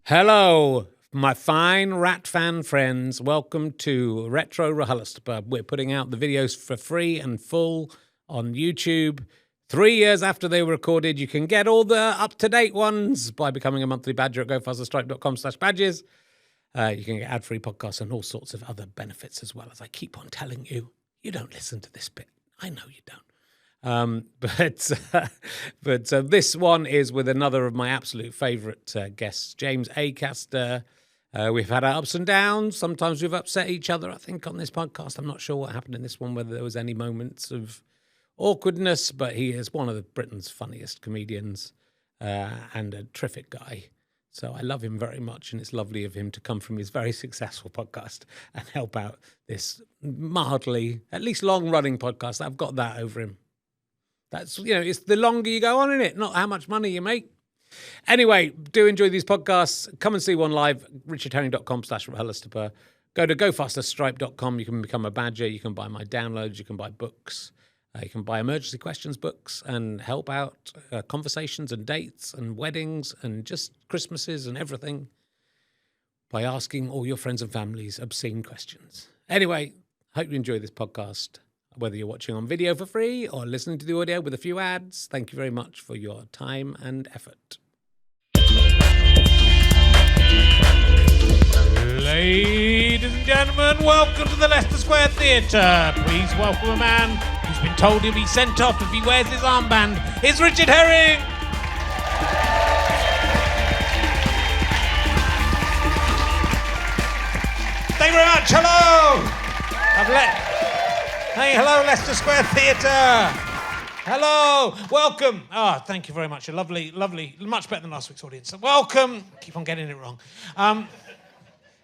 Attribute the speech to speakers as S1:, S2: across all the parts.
S1: Hello, my fine rat fan friends. Welcome to RHLSTP. We're putting out the videos for free and full on YouTube. 3 years after they were recorded, you can get all the up-to-date ones by becoming a monthly badger at gofasterstripe.com/badges. You can get ad-free podcasts and all sorts of other benefits as well. As I keep on telling you, you don't listen to this bit. I know you don't. But this one is with another of my absolute favourite guests, James Acaster. We've had our ups and downs. Sometimes we've upset each other, I think, on this podcast. I'm not sure what happened in this one, whether there was any moments of awkwardness, but he is one of Britain's funniest comedians and a terrific guy. So I love him very much, and it's lovely of him to come from his very successful podcast and help out this mildly, at least long-running podcast. I've got that over him. That's, it's the longer you go on in it, not how much money you make. Anyway, do enjoy these podcasts. Come and see one live, richardherring.com/RHLSTP. Go to gofasterstripe.com. You can become a badger. You can buy my downloads. You can buy books. You can buy emergency questions books and help out conversations and dates and weddings and just Christmases and everything by asking all your friends and families obscene questions. Anyway, hope you enjoy this podcast. Whether you're watching on video for free or listening to the audio with a few ads, thank you very much for your time and effort.
S2: Ladies and gentlemen, welcome to the Leicester Square Theatre. Please welcome a man who's been told he'll be sent off if he wears his armband. It's Richard Herring! Thank you very much. Hello! Hey, hello, Leicester Square Theatre. Hello, welcome. Thank you very much. A lovely, much better than last week's audience. Welcome. Keep on getting it wrong.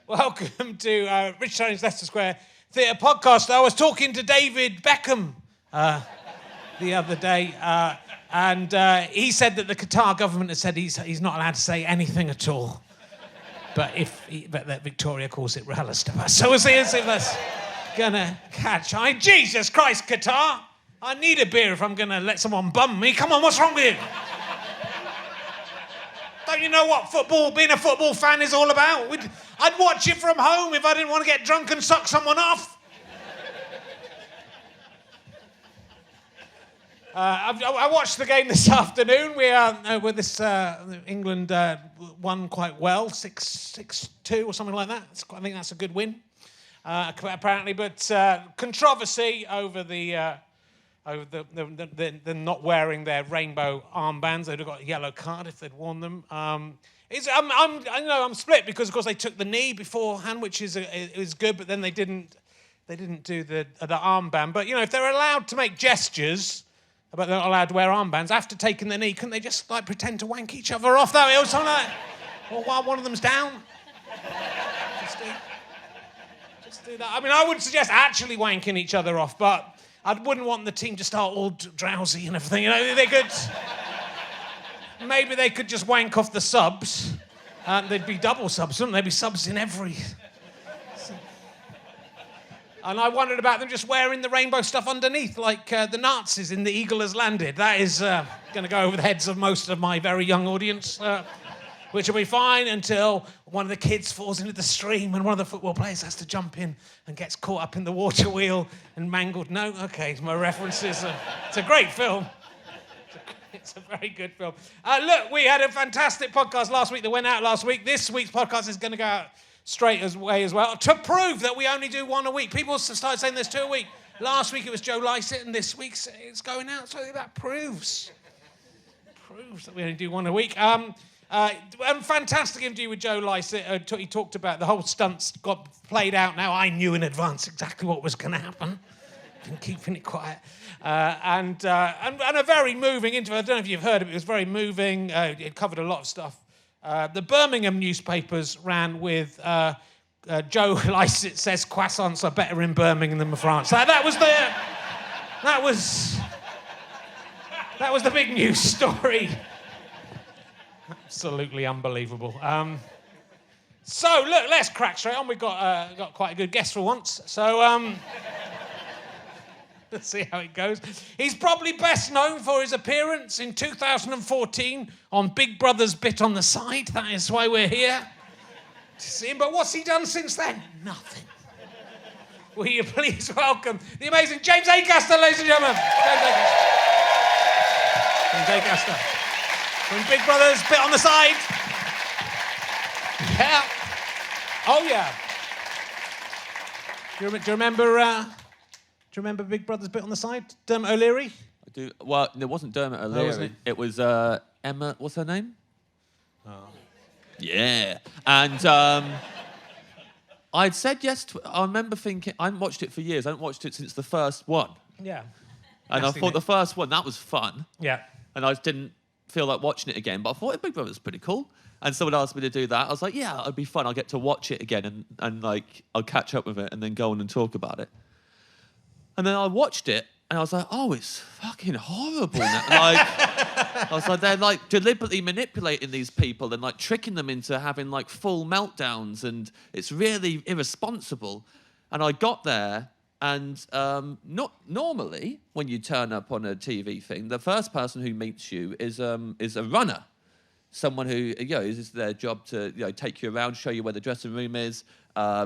S2: Welcome to Richard Herring's Leicester Square Theatre podcast. I was talking to David Beckham the other day, and he said that the Qatar government has said he's not allowed to say anything at all. But that Victoria calls it RHLSTP. So we'll see if that's gonna catch. Jesus Christ, Qatar! I need a beer if I'm gonna let someone bum me. Come on, what's wrong with you? Don't you know what being a football fan is all about? I'd watch it from home if I didn't want to get drunk and suck someone off. I watched the game this afternoon. England won quite well, 6-2 or something like that. I think that's a good win. Apparently, but controversy over the not wearing their rainbow armbands. They'd have got a yellow card if they'd worn them. I'm split because of course they took the knee beforehand, which is good, but then they didn't do the armband. But if they're allowed to make gestures, but they're not allowed to wear armbands after taking the knee, couldn't they just pretend to wank each other off that way or something like that? Or while one of them's down? Do that. I mean, I would suggest actually wanking each other off, but I wouldn't want the team to start all drowsy and everything. Maybe they could just wank off the subs, and there'd be double subs, wouldn't there? There'd be subs in every. And I wondered about them just wearing the rainbow stuff underneath, like the Nazis in The Eagle Has Landed. That is going to go over the heads of most of my very young audience. Which will be fine until one of the kids falls into the stream and one of the football players has to jump in and gets caught up in the water wheel and mangled. No? Okay, my reference is it's a great film. It's a very good film. Look, we had a fantastic podcast last week that went out last week. This week's podcast is going to go out straight away as well to prove that we only do one a week. People started saying there's two a week. Last week it was Joe Lycett and this week it's going out. So that proves that we only do one a week. Fantastic interview with Joe Lycett. He talked about the whole stunts got played out now. I knew in advance exactly what was going to happen. Been keeping it quiet. And a very moving interview. I don't know if you've heard of it. It was very moving. It covered a lot of stuff. The Birmingham newspapers ran with Joe Lycett says croissants are better in Birmingham than France. That was the big news story. Absolutely unbelievable. So look, let's crack straight on. We've got quite a good guest for once. So Let's see how it goes. He's probably best known for his appearance in 2014 on Big Brother's Bit on the Side. That is why we're here to see him. But what's he done since then? Nothing. Will you please welcome the amazing James Acaster, ladies and gentlemen. James Acaster. From Big Brother's Bit on the Side. Yeah. Oh, yeah. Do you remember Big Brother's Bit on the Side? Dermot O'Leary?
S3: I do. Well, it wasn't Dermot O'Leary.
S2: wasn't it?
S3: It was Emma. What's her name? Oh. Yeah. And I'd said yes to it. I remember thinking, I haven't watched it for years. I haven't watched it since the first one.
S2: Yeah.
S3: And
S2: Nasty
S3: I thought
S2: Nick.
S3: the first one, that was fun.
S2: Yeah.
S3: And I just didn't feel like watching it again. But I thought Big Brother was pretty cool. And someone asked me to do that. I was like, yeah, it'd be fun. I'll get to watch it again and like, I'll catch up with it and then go on and talk about it. And then I watched it and I was like, oh, it's fucking horrible now. Like, I was like, they're like deliberately manipulating these people and like tricking them into having like full meltdowns, and it's really irresponsible. And I got there, and not normally when you turn up on a TV thing, the first person who meets you is a runner. Someone who, is their job to, take you around, show you where the dressing room is,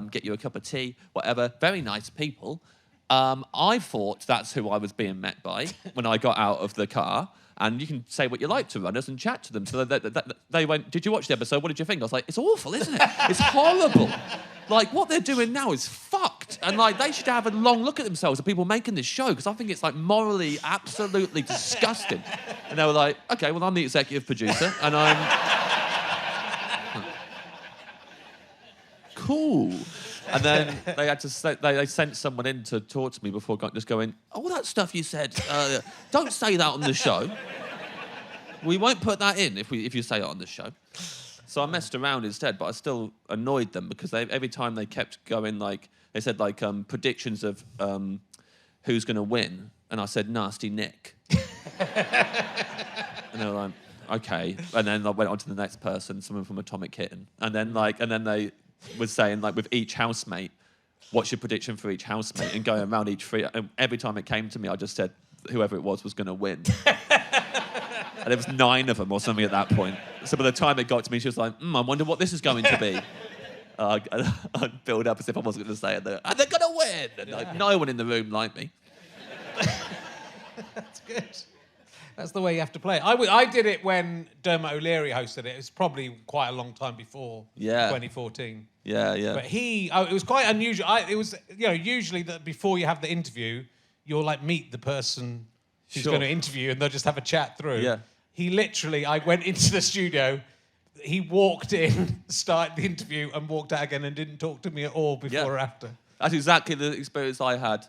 S3: get you a cup of tea, whatever. Very nice people. I thought that's who I was being met by when I got out of the car. And you can say what you like to runners and chat to them. So they went, did you watch the episode? What did you think? I was like, it's awful, isn't it? It's horrible. Like, what they're doing now is fucked. And, like, they should have a long look at themselves, the people making this show, because I think it's, like, morally absolutely disgusting. And they were like, OK, well, I'm the executive producer, and I'm... Cool. And then they had to they sent someone in to talk to me before just going, all that stuff you said, don't say that on the show. We won't put that in if you say it on the show. So I messed around instead, but I still annoyed them because every time they kept going, like, they said, like, predictions of who's going to win. And I said, Nasty Nick. And they were like, OK. And then I went on to the next person, someone from Atomic Kitten. And then they was saying, like, with each housemate, what's your prediction for each housemate? And going around each three. And every time it came to me, I just said whoever it was going to win. And there was 9 of them or something at that point. So by the time it got to me, she was like, I wonder what this is going to be. I'd build up as if I wasn't going to say it. And they're going to win. And like, no one in the room liked me.
S2: That's good. That's the way you have to play it. I did it when Dermot O'Leary hosted it. It was probably quite a long time before 2014.
S3: Yeah.
S2: But it was quite unusual. It was, usually that before you have the interview, you'll like meet the person who's going to interview and they'll just have a chat through. Yeah. He literally, I went into the studio, he walked in, started the interview and walked out again and didn't talk to me at all before or after.
S3: That's exactly the experience I had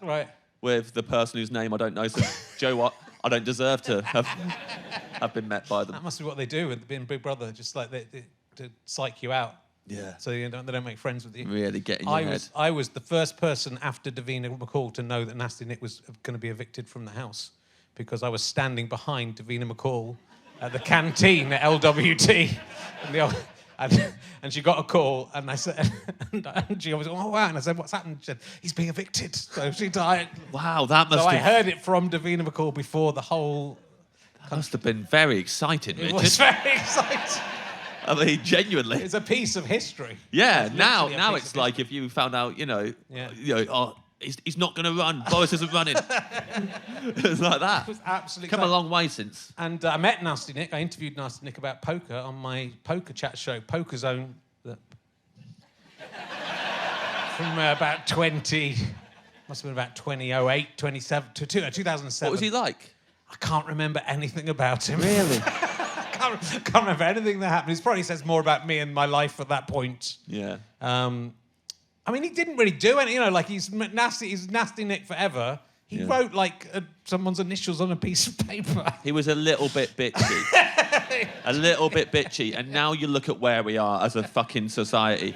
S3: with the person whose name I don't know. So, Joe, what? I don't deserve to have been met by them.
S2: That must be what they do with being Big Brother, just like to psych you out.
S3: Yeah.
S2: So they don't make friends with you.
S3: Really get in your head.
S2: I was the first person after Davina McCall to know that Nasty Nick was going to be evicted from the house because I was standing behind Davina McCall at the canteen at LWT. And she got a call, and I said, and she was, oh wow, and I said, what's happened? She said, he's being evicted. So she died.
S3: Wow, that must.
S2: So I heard it from Davina McCall before the whole.
S3: That must have been very exciting, Richard.
S2: It was very exciting.
S3: I mean, genuinely.
S2: It's a piece of history.
S3: Yeah. Now it's like if you found out, oh, he's not going to run. Boris isn't running. It's like that.
S2: It was absolutely
S3: come a long way since.
S2: And I met Nasty Nick. I interviewed Nasty Nick about poker on my poker chat show, Poker Zone. From about 2008, 2007.
S3: What was he like?
S2: I can't remember anything about him.
S3: Really?
S2: I can't remember anything that happened. He probably says more about me and my life at that point.
S3: Yeah.
S2: I mean, he didn't really do anything, like he's Nasty Nick forever. He wrote like someone's initials on a piece of paper.
S3: He was a little bit bitchy. A little bit bitchy. And now you look at where we are as a fucking society.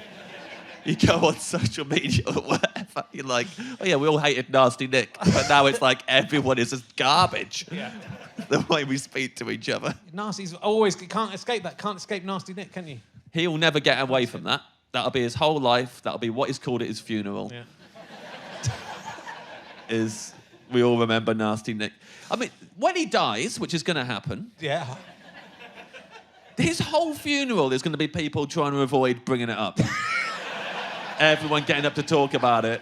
S3: You go on social media or whatever, you're like, oh yeah, we all hated Nasty Nick. But now it's like everyone is just garbage.
S2: Yeah.
S3: The way we speak to each other.
S2: Nasty's always, can't escape that. Can't escape Nasty Nick, can you?
S3: He'll never get away from that. That'll be his whole life. That'll be what he's called at his funeral.
S2: Yeah.
S3: We all remember Nasty Nick. I mean, when he dies, which is going to happen,
S2: Yeah.
S3: his whole funeral is going to be people trying to avoid bringing it up. Everyone getting up to talk about it.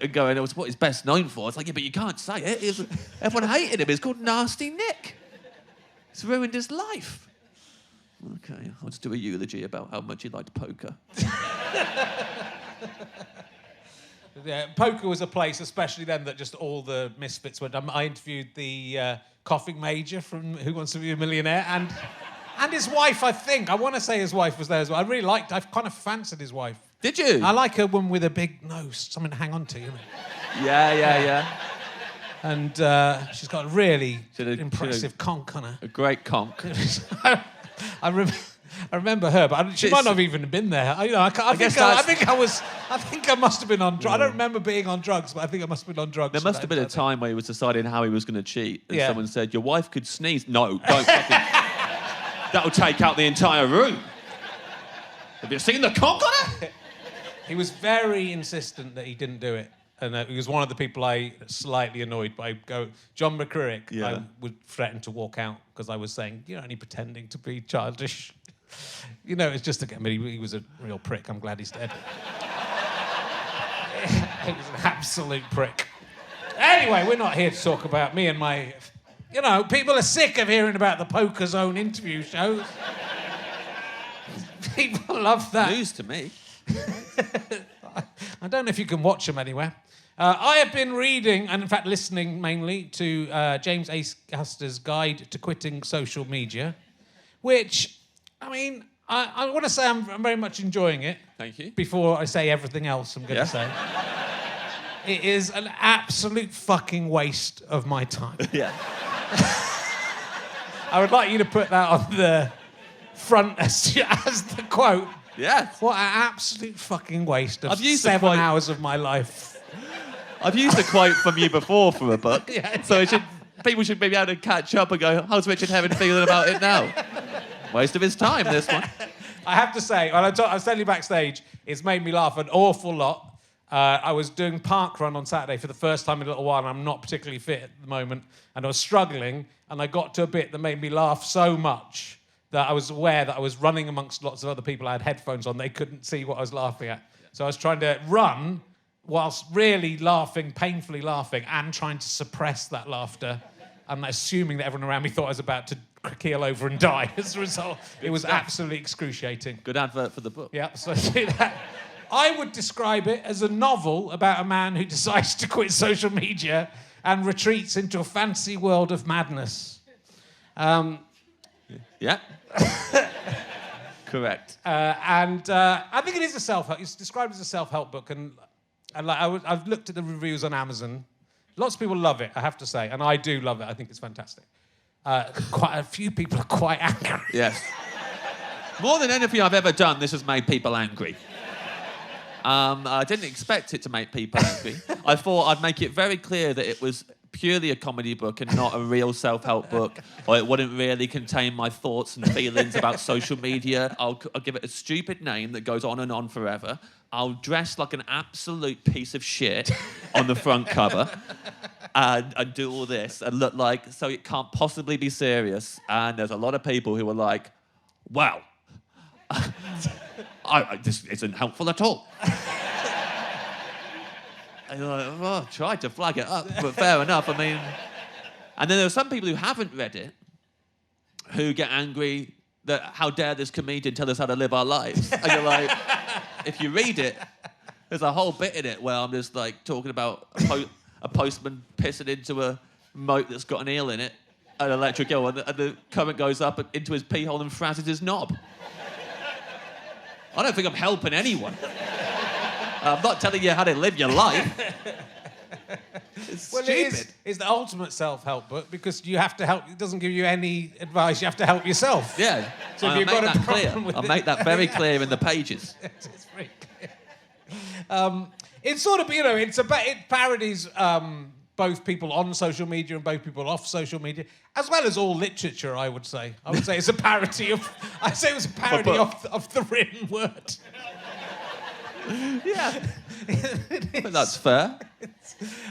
S3: And going, it was what he's best known for. It's like, yeah, but you can't say it. Everyone hated him. It's called Nasty Nick. It's ruined his life. Okay, I'll just do a eulogy about how much he liked poker.
S2: Yeah, poker was a place, especially then, that just all the misfits went. I interviewed the coughing major from Who Wants to Be a Millionaire, and his wife, I think. I want to say his wife was there as well. I kind of fancied his wife.
S3: Did you?
S2: I like a woman with a big nose, something to hang on to, you know.
S3: Yeah.
S2: And she's got a really impressive conch on her.
S3: A great conch.
S2: I remember her, but she might not have even been there. I think I must have been on drugs. I don't remember being on drugs, but I think I must have been on drugs.
S3: There must have been a time where he was deciding how he was going to cheat, and
S2: Yeah.
S3: someone said, "Your wife could sneeze." No, don't fucking. That'll take out the entire room. Have you seen the conch on it?
S2: He was very insistent that he didn't do it. And he was one of the people I slightly annoyed by. John McCririck,
S3: Yeah.
S2: I would threaten to walk out because I was saying, you're only pretending to be childish. You know, it's just to get me. He was a real prick. I'm glad he's dead. He was an absolute prick. Anyway, we're not here to talk about me and my... You know, people are sick of hearing about the Poker Zone interview shows. People love that.
S3: News to me.
S2: I don't know if you can watch them anywhere. I have been reading, and in fact listening mainly, to James Acaster's Guide to Quitting Social Media, which, I mean, I want to say I'm very much enjoying it.
S3: Thank you.
S2: Before I say everything else I'm going to say. It is an absolute fucking waste of my time.
S3: Yeah.
S2: I would like you to put that on the front as the quote.
S3: Yes.
S2: What an absolute fucking waste of
S3: I've used the
S2: 7
S3: quote-
S2: hours of my life.
S3: I've used a quote from you before for a book,
S2: Yeah.
S3: so people should be able to catch up and go, how's Richard Herring feeling about it now? Waste of his time, this one.
S2: I have to say, when I was telling you backstage, it's made me laugh an awful lot. I was doing park run on Saturday for the first time in a little while, and I'm not particularly fit at the moment, and I was struggling, and I got to a bit that made me laugh so much that I was aware that I was running amongst lots of other people. I had headphones on. They couldn't see what I was laughing at. So I was trying to run whilst really laughing, painfully laughing, and trying to suppress that laughter, and assuming that everyone around me thought I was about to keel over and die as a result. It was absolutely excruciating.
S3: Good advert for the book.
S2: Yeah, so see that. I would describe it as a novel about a man who decides to quit social media and retreats into a fancy world of madness.
S3: Yeah. Correct.
S2: And I think it is a self-help. It's described as a self-help book, and I've looked at the reviews on Amazon. Lots of people love it, I have to say, and I do love it. I think it's fantastic. Quite a few people are quite angry.
S3: Yes. More than anything I've ever done, this has made people angry. I didn't expect it to make people angry. I thought I'd make it very clear that it was purely a comedy book and not a real self-help book, or it wouldn't really contain my thoughts and feelings about social media. I'll give it a stupid name that goes on and on forever. I'll dress like an absolute piece of shit on the front cover and do all this and look like, so it can't possibly be serious. And there's a lot of people who are like, wow, this isn't helpful at all. And you're like, oh, I tried to flag it up, but fair enough. I mean, and then there are some people who haven't read it who get angry that how dare this comedian tell us how to live our lives? And you're like, if you read it, there's a whole bit in it where I'm just like talking about a postman pissing into a moat that's got an eel in it, an electric eel, and the current goes up into his pee hole and frazzes his knob. I don't think I'm helping anyone. I'm not telling you how to live your life. It's stupid.
S2: It's the ultimate self-help book because you have to help. It doesn't give you any advice. You have to help yourself.
S3: Yeah.
S2: So if
S3: I'll
S2: you've
S3: make
S2: got a
S3: that clear.
S2: problem with
S3: I'll
S2: it-
S3: make that very clear in the pages.
S2: It's very clear. It's sort of, it parodies both people on social media and both people off social media, as well as all literature, I would say. I would say it's a parody of... I'd say it was a parody of the written word.
S3: Yeah. But that's fair.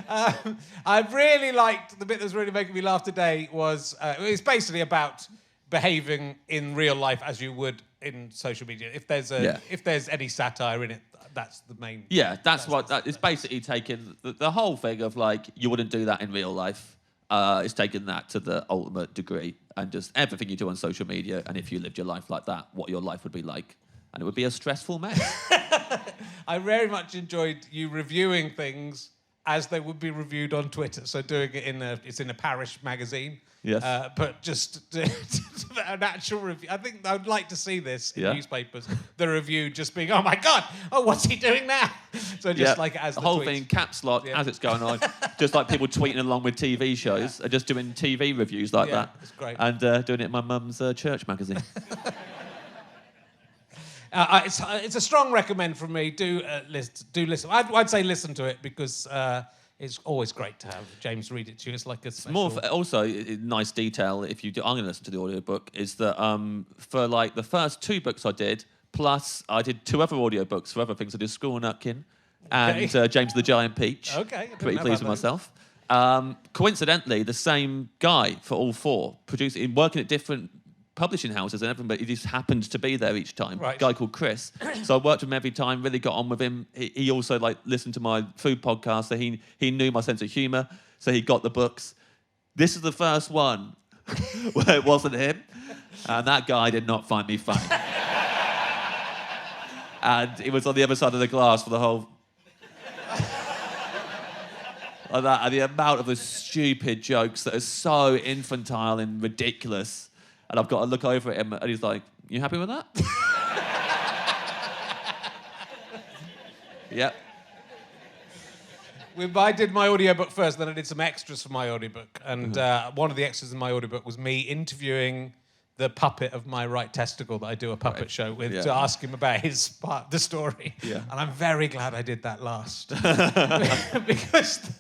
S2: I really liked the bit that was really making me laugh today was it's basically about behaving in real life as you would in social media. If there's any satire in it, that's the main.
S3: Yeah, that's what it's basically taking the whole thing of like you wouldn't do that in real life. It's taken that to the ultimate degree, and just everything you do on social media. And if you lived your life like that, what your life would be like, and it would be a stressful mess.
S2: I very much enjoyed you reviewing things as they would be reviewed on Twitter. So doing it it's in a parish magazine.
S3: Yes.
S2: But just an actual review. I think I'd like to see this in newspapers. The review just being, oh my God, what's he doing now? So just like as
S3: the
S2: the
S3: whole
S2: tweets.
S3: thing caps lock as it's going on, just like people tweeting along with TV shows, or just doing TV reviews like that.
S2: It's great.
S3: And doing it in my mum's church magazine.
S2: It's a strong recommend from me. Do listen. I'd say listen to it because it's always great to have James read it to you. It's like a special...
S3: More also, nice detail, if you do, I'm going to listen to the audiobook, is that for like the first 2 books I did, plus I did 2 other audiobooks for other things. I did School Nutkin and James the Giant Peach.
S2: Okay.
S3: Pretty pleased with myself. Coincidentally, the same guy for all 4, working at different publishing houses and everything, but he just happened to be there each time.
S2: Right.
S3: A guy called Chris. So I worked with him every time, really got on with him. He also like listened to my food podcast, so he knew my sense of humour, so he got the books. This is the first one where it wasn't him, and that guy did not find me funny. And he was on the other side of the glass for the whole... like that, and the amount of the stupid jokes that are so infantile and ridiculous. And I've got to look over at him, and he's like, "You happy with that?" Yep.
S2: I did my audiobook first, then I did some extras for my audiobook. And one of the extras in my audiobook was me interviewing the puppet of my right testicle that I do a puppet show with to ask him about his part of the story.
S3: Yeah.
S2: And I'm very glad I did that last. Because...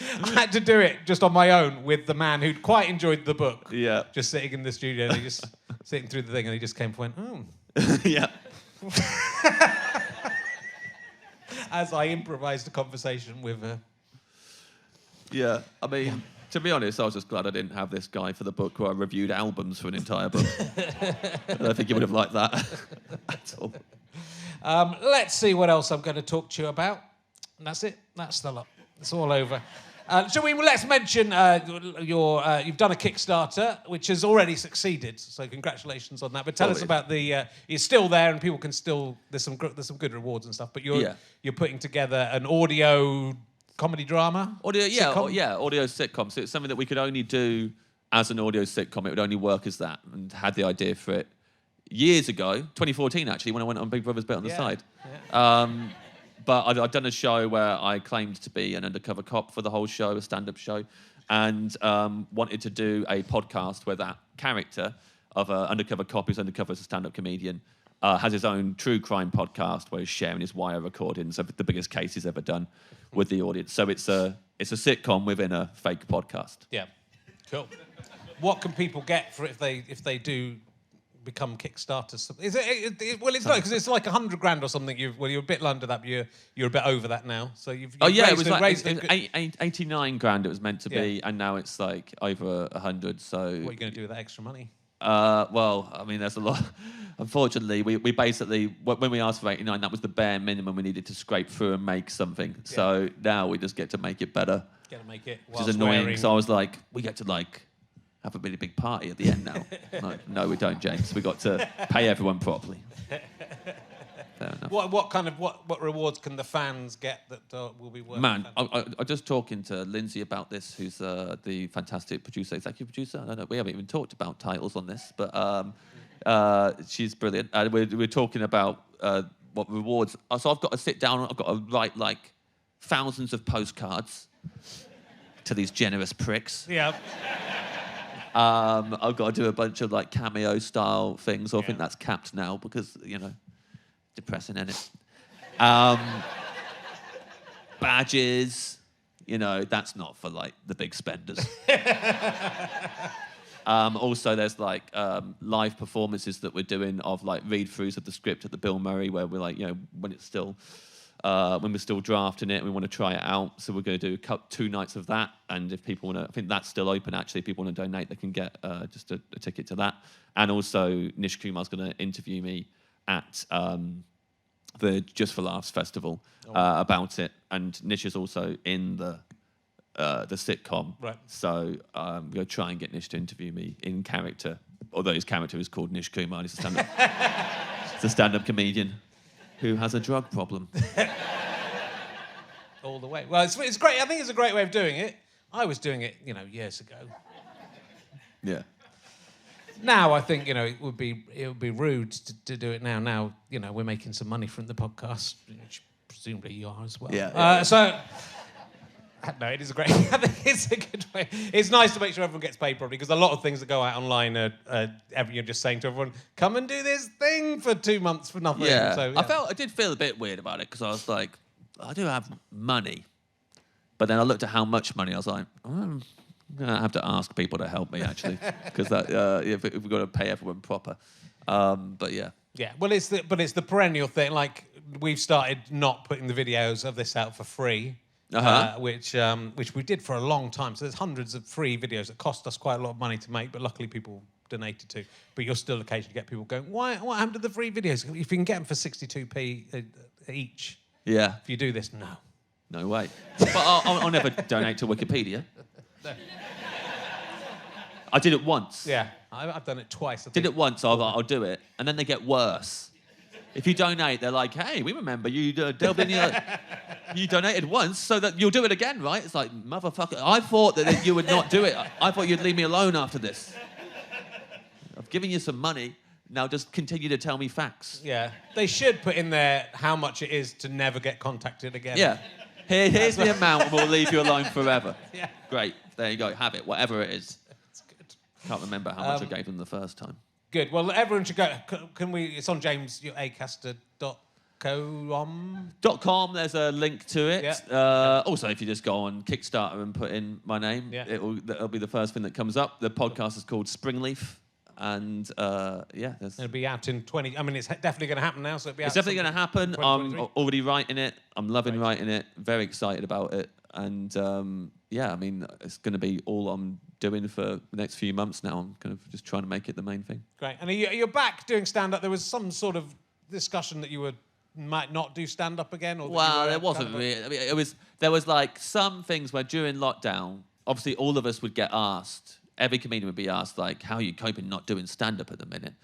S2: I had to do it just on my own with the man who'd quite enjoyed the book.
S3: Yeah.
S2: Just sitting in the studio and he just sitting through the thing and he just came and went,
S3: Yeah.
S2: As I improvised a conversation with her.
S3: Yeah. I mean, to be honest, I was just glad I didn't have this guy for the book where I reviewed albums for an entire book. I don't think he would have liked that at all.
S2: Let's see what else I'm going to talk to you about. And that's it. That's the lot. It's all over. Let's mention you've done a Kickstarter, which has already succeeded. So congratulations on that. But tell us about it's still there, and people can still. There's some good rewards and stuff. But you're putting together an audio comedy drama.
S3: Audio sitcom. So it's something that we could only do as an audio sitcom. It would only work as that, and had the idea for it years ago, 2014 actually, when I went on Big Brother's Bet on the Side. Yeah. But I'd done a show where I claimed to be an undercover cop for the whole show, a stand-up show, and wanted to do a podcast where that character of an undercover cop who's undercover as a stand-up comedian has his own true crime podcast where he's sharing his wire recordings of the biggest case he's ever done with the audience. So it's a sitcom within a fake podcast.
S2: Yeah, cool. What can people get for if they do become Kickstarters? Is it? Well, it's not, because it's like $100,000 or something. You're a bit under that, but you're a bit over that now. So you've
S3: it was like 89 grand it was meant to be, and now it's like over 100. So
S2: what are you going to do with that extra money?
S3: Well, I mean, there's a lot. Unfortunately, we basically, when we asked for 89, that was the bare minimum we needed to scrape through and make something. Yeah. So now we just get to make it better.
S2: Get to make it.
S3: Which is annoying. So I was like, we get to have a really big party at the end now. No, we don't, James. We got to pay everyone properly. Fair enough.
S2: What rewards can the fans get that will be worth?
S3: Man, I'm just talking to Lindsay about this, who's the fantastic executive producer. I don't know. We haven't even talked about titles on this, but she's brilliant. We're talking about what rewards. So I've got to sit down. I've got to write thousands of postcards to these generous pricks.
S2: Yeah.
S3: I've got to do a bunch of cameo style things. I think that's capped now because depressing, isn't it? Badges, that's not for the big spenders. Also, there's live performances that we're doing of read-throughs of the script at the Bill Murray, where we're when it's still when we're still drafting it. We want to try it out. So we're going to do 2 nights of that. And if people want to, I think that's still open, actually. If people want to donate, they can get just a ticket to that. And also, Nish Kumar's going to interview me at the Just for Laughs festival about it. And Nish is also in the sitcom. Right. So we're going to try and get Nish to interview me in character. Although his character is called Nish Kumar. He's a stand-up, it's a stand-up comedian who has a drug problem.
S2: All the way. Well, it's great. I think it's a great way of doing it. I was doing it, years ago.
S3: Yeah.
S2: Now I think it would be rude to do it now. Now we're making some money from the podcast, which presumably you are as well.
S3: Yeah.
S2: So. No, it is a great. I think it's a good way. It's nice to make sure everyone gets paid properly because a lot of things that go out online you're just saying to everyone, "Come and do this thing for 2 months for nothing."
S3: Yeah.
S2: So, yeah.
S3: I did feel a bit weird about it because I was like, I do have money, but then I looked at how much money. I was like, I'm gonna have to ask people to help me actually because if we've got to pay everyone proper. But yeah.
S2: Yeah. Well, it's the perennial thing. Like we've started not putting the videos of this out for free. Which we did for a long time. So there's hundreds of free videos that cost us quite a lot of money to make, but luckily people donated to. But you'll still occasionally get people going, what happened to the free videos? If you can get them for 62p each,
S3: yeah.
S2: If you do this,
S3: no way. But I'll never donate to Wikipedia.
S2: No.
S3: I did it once.
S2: Yeah, I've done it twice.
S3: Did it once, I'll do it, and then they get worse. If you donate, they're like, hey, we remember you delved in your... You donated once, so that you'll do it again, right? It's like, motherfucker, I thought that you would not do it. I thought you'd leave me alone after this. I've given you some money, now just continue to tell me facts.
S2: Yeah. They should put in there how much it is to never get contacted again.
S3: Yeah. Here's the amount and we'll leave you alone forever.
S2: Yeah.
S3: Great, there you go, have it, whatever it is.
S2: That's good.
S3: Can't remember how much I gave them the first time.
S2: Good. Well, everyone should go. Can we? It's on James. Acaster.com.
S3: .com. There's a link to it.
S2: Yeah.
S3: Also, if you just go on Kickstarter and put in my name, it'll be the first thing that comes up. The podcast is called Springleaf, and
S2: it'll be out in 20. I mean, it's definitely going to happen now. So it'll be out.
S3: It's definitely going to happen. I'm already writing it. I'm loving writing it. Very excited about it, and I mean, it's going to be all I'm doing for the next few months now. I'm kind of just trying to make it the main thing.
S2: Great. And you're back doing stand-up. There was some sort of discussion that you might not do stand-up again? Or
S3: well, there wasn't really. I mean, there was like some things where during lockdown, obviously all of us would get asked, every comedian would be asked, like, how are you coping not doing stand-up at the minute?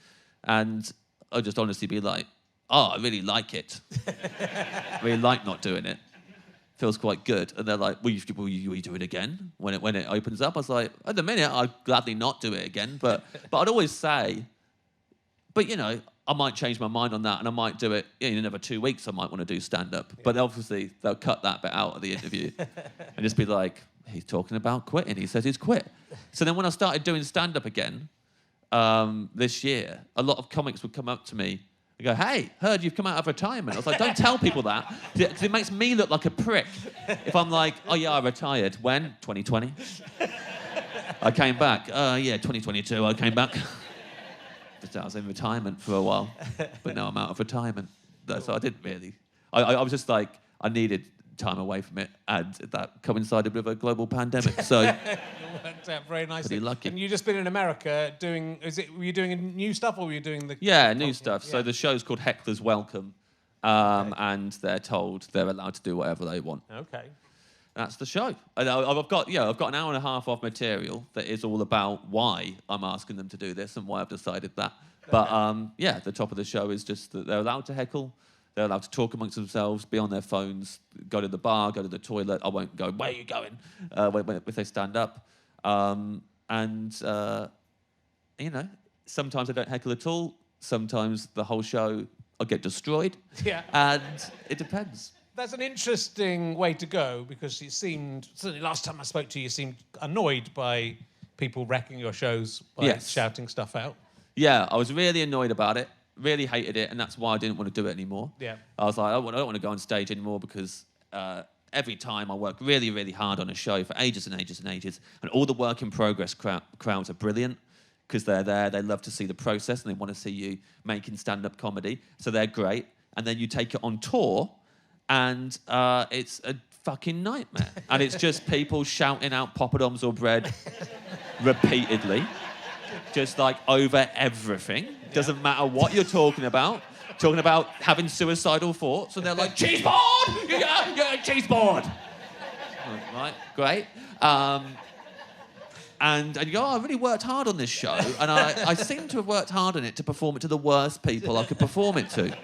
S3: And I'd just honestly be like, I really like it. I really like not doing it. Feels quite good. And they're like, will you do it again when it opens up? I was like, at the minute, I'd gladly not do it again. But I'd always say, but I might change my mind on that and I might do it in another 2 weeks. I might want to do stand-up. Yeah. But obviously, they'll cut that bit out of the interview and just be like, he's talking about quitting. He says he's quit. So then when I started doing stand-up again this year, a lot of comics would come up to me and go, hey, heard you've come out of retirement. I was like, don't tell people that, because it makes me look like a prick. If I'm like, oh yeah, I retired. When? 2020. I came back. 2022, I came back. I was in retirement for a while, but now I'm out of retirement. So I didn't really. I was just like, I needed time away from it, and that coincided with a global pandemic. So it
S2: worked out very nicely.
S3: Pretty lucky.
S2: And you've just been in America doing. Were you doing new stuff, or were you doing the?
S3: Yeah, new stuff. Yeah. So the show's called Heckler's Welcome, and they're told they're allowed to do whatever they want.
S2: Okay.
S3: That's the show. And I've got an hour and a half of material that is all about why I'm asking them to do this and why I've decided that. But the top of the show is just that they're allowed to heckle, they're allowed to talk amongst themselves, be on their phones, go to the bar, go to the toilet. I won't go, where are you going? If they stand up. Sometimes I don't heckle at all. Sometimes the whole show, I'll get destroyed. Yeah. And it depends.
S2: That's an interesting way to go, because it seemed, certainly last time I spoke to you, you seemed annoyed by people wrecking your shows by shouting stuff out.
S3: Yeah, I was really annoyed about it, really hated it, and that's why I didn't want to do it anymore. Yeah. I was like, I don't want to go on stage anymore, because every time I work really, really hard on a show for ages and ages and ages, and all the work in progress crowds are brilliant, because they're there, they love to see the process, and they want to see you making stand-up comedy, so they're great. And then you take it on tour, and it's a fucking nightmare. And it's just people shouting out poppadoms or bread repeatedly, just like over everything. Doesn't matter what you're talking about having suicidal thoughts, and they're like, cheese board! Yeah, cheese board! Right, great. And you go, I really worked hard on this show, and I seem to have worked hard on it to perform it to the worst people I could perform it to.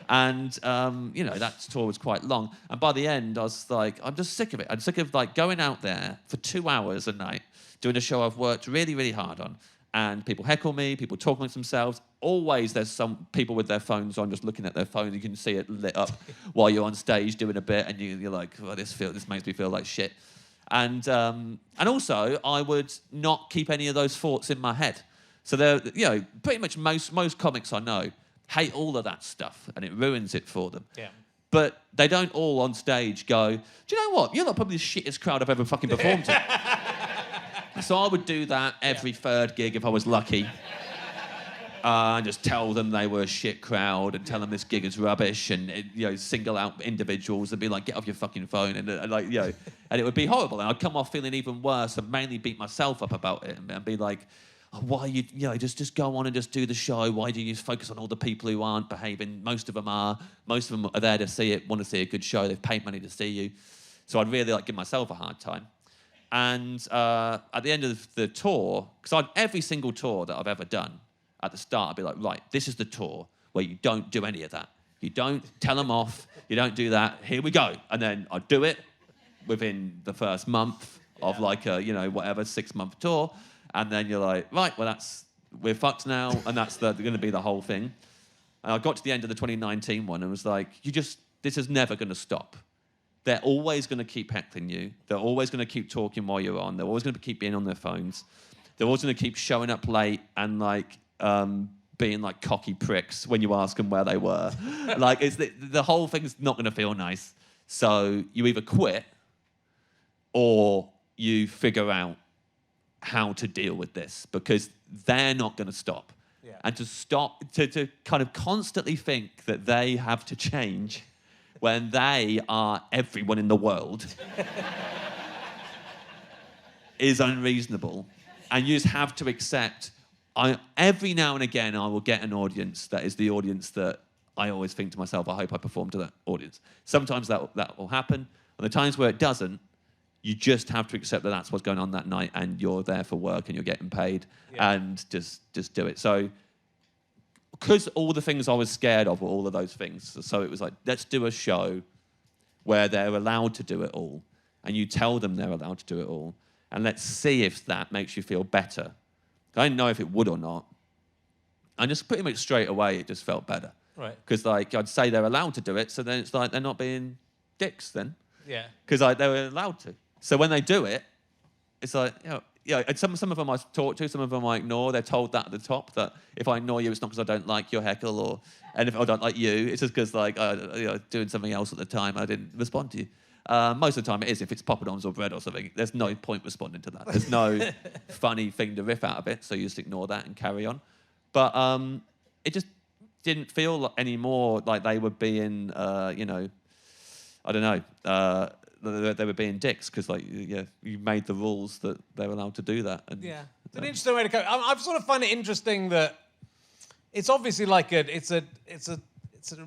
S3: And, that tour was quite long. And by the end, I was like, I'm just sick of it. I'm sick of, like, going out there for 2 hours a night, doing a show I've worked really, really hard on. And people heckle me, people talk amongst themselves. Always there's some people with their phones on, just looking at their phone. You can see it lit up while you're on stage doing a bit, and you're like, oh, this makes me feel like shit. And also, I would not keep any of those thoughts in my head. So pretty much most comics I know hate all of that stuff, and it ruins it for them.
S2: Yeah.
S3: But they don't all on stage go, do you know what? You're not probably the shittest crowd I've ever fucking performed to. So I would do that every third gig if I was lucky. And just tell them they were a shit crowd, and tell them this gig is rubbish, and single out individuals and be like, get off your fucking phone, and and it would be horrible. And I'd come off feeling even worse, and mainly beat myself up about it, and be like, oh, why just go on and just do the show? Why do you focus on all the people who aren't behaving? Most of them are there to see it, want to see a good show. They've paid money to see you. So I'd really give myself a hard time. And at the end of the tour, because every single tour that I've ever done, at the start, I'd be like, right, this is the tour where you don't do any of that. You don't tell them off. You don't do that. Here we go. And then I'd do it within the first month of like a, 6-month tour. And then you're like, right, well, we're fucked now. And that's going to be the whole thing. And I got to the end of the 2019 one and was like, this is never going to stop. They're always going to keep heckling you. They're always going to keep talking while you're on. They're always going to keep being on their phones. They're always going to keep showing up late and being like cocky pricks when you ask them where they were. It's the whole thing's not going to feel nice. So you either quit or you figure out how to deal with this, because they're not going to stop.
S2: Yeah.
S3: And to kind of constantly think that they have to change when they are everyone in the world is unreasonable. And you just have to accept, every now and again, I will get an audience that is the audience that I always think to myself, I hope I perform to that audience. Sometimes that will happen. And the times where it doesn't, you just have to accept that that's what's going on that night, and you're there for work and you're getting paid, and just do it. So, because all the things I was scared of were all of those things. So it was like, let's do a show where they're allowed to do it all, and you tell them they're allowed to do it all, and let's see if that makes you feel better. I didn't know if it would or not. And just pretty much straight away, it just felt better.
S2: Right.
S3: Because I'd say they're allowed to do it, so then it's like they're not being dicks then.
S2: Yeah.
S3: Because they were allowed to. So when they do it, it's like, and some of them I talk to, some of them I ignore. They're told that at the top, that if I ignore you, it's not because I don't like your heckle, and if I don't like you, it's just because doing something else at the time, I didn't respond to you. Most of the time it is. If it's poppadoms or bread or something, there's no point responding to that. There's no funny thing to riff out of it, so you just ignore that and carry on. But it just didn't feel anymore like they were being, I don't know, they were being dicks, because you made the rules that they were allowed to do that. And,
S2: yeah, it's an interesting way to go. I sort of find it interesting that it's obviously like it's a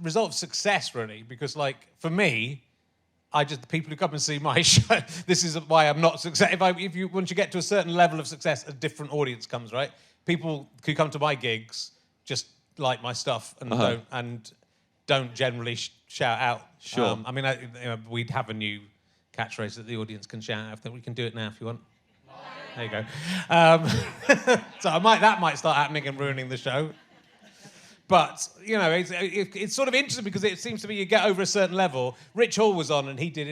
S2: result of success, really, because for me, the people who come and see my show, this is why I'm not successful. Once you get to a certain level of success, a different audience comes, right? People who come to my gigs just like my stuff and don't generally shout out.
S3: Sure.
S2: We'd have a new catchphrase that the audience can shout out. I think we can do it now if you want. There you go. So that might start happening and ruining the show. But, it's sort of interesting because it seems to be you get over a certain level. Rich Hall was on, and he did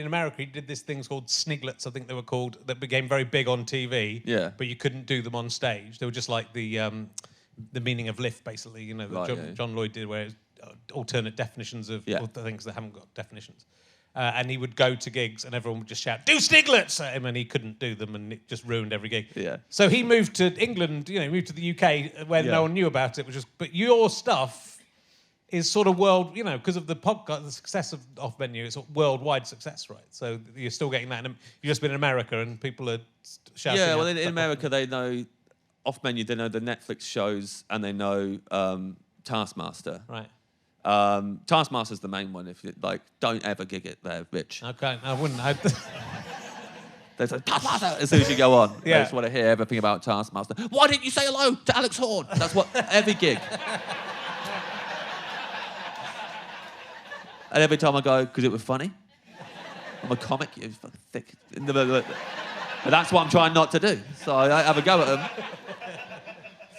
S2: this thing called sniglets, I think they were called, that became very big on TV.
S3: Yeah.
S2: But you couldn't do them on stage. They were just like the meaning of lift, basically, John Lloyd did, where it's alternate definitions of all the things that haven't got definitions. And he would go to gigs and everyone would just shout, do sniglets at him, and he couldn't do them, and it just ruined every gig.
S3: Yeah.
S2: So he moved to England, moved to the UK where no one knew about it, but your stuff is sort of world, because of the podcast, the success of Off Menu, it's a worldwide success, right? So you're still getting that. You've just been in America and people are shouting.
S3: Yeah, well,
S2: out
S3: in America, they know Off Menu, they know the Netflix shows, and they know Taskmaster.
S2: Right.
S3: Taskmaster's the main one. If you don't ever gig it there, Rich.
S2: Okay, I wouldn't.
S3: There's like, Taskmaster as soon as you go on.
S2: Yeah.
S3: They just want to hear everything about Taskmaster. Why didn't you say hello to Alex Horn? That's what every gig. And every time I go, because it was funny. I'm a comic. It was fucking thick. But that's what I'm trying not to do. So I have a go at them.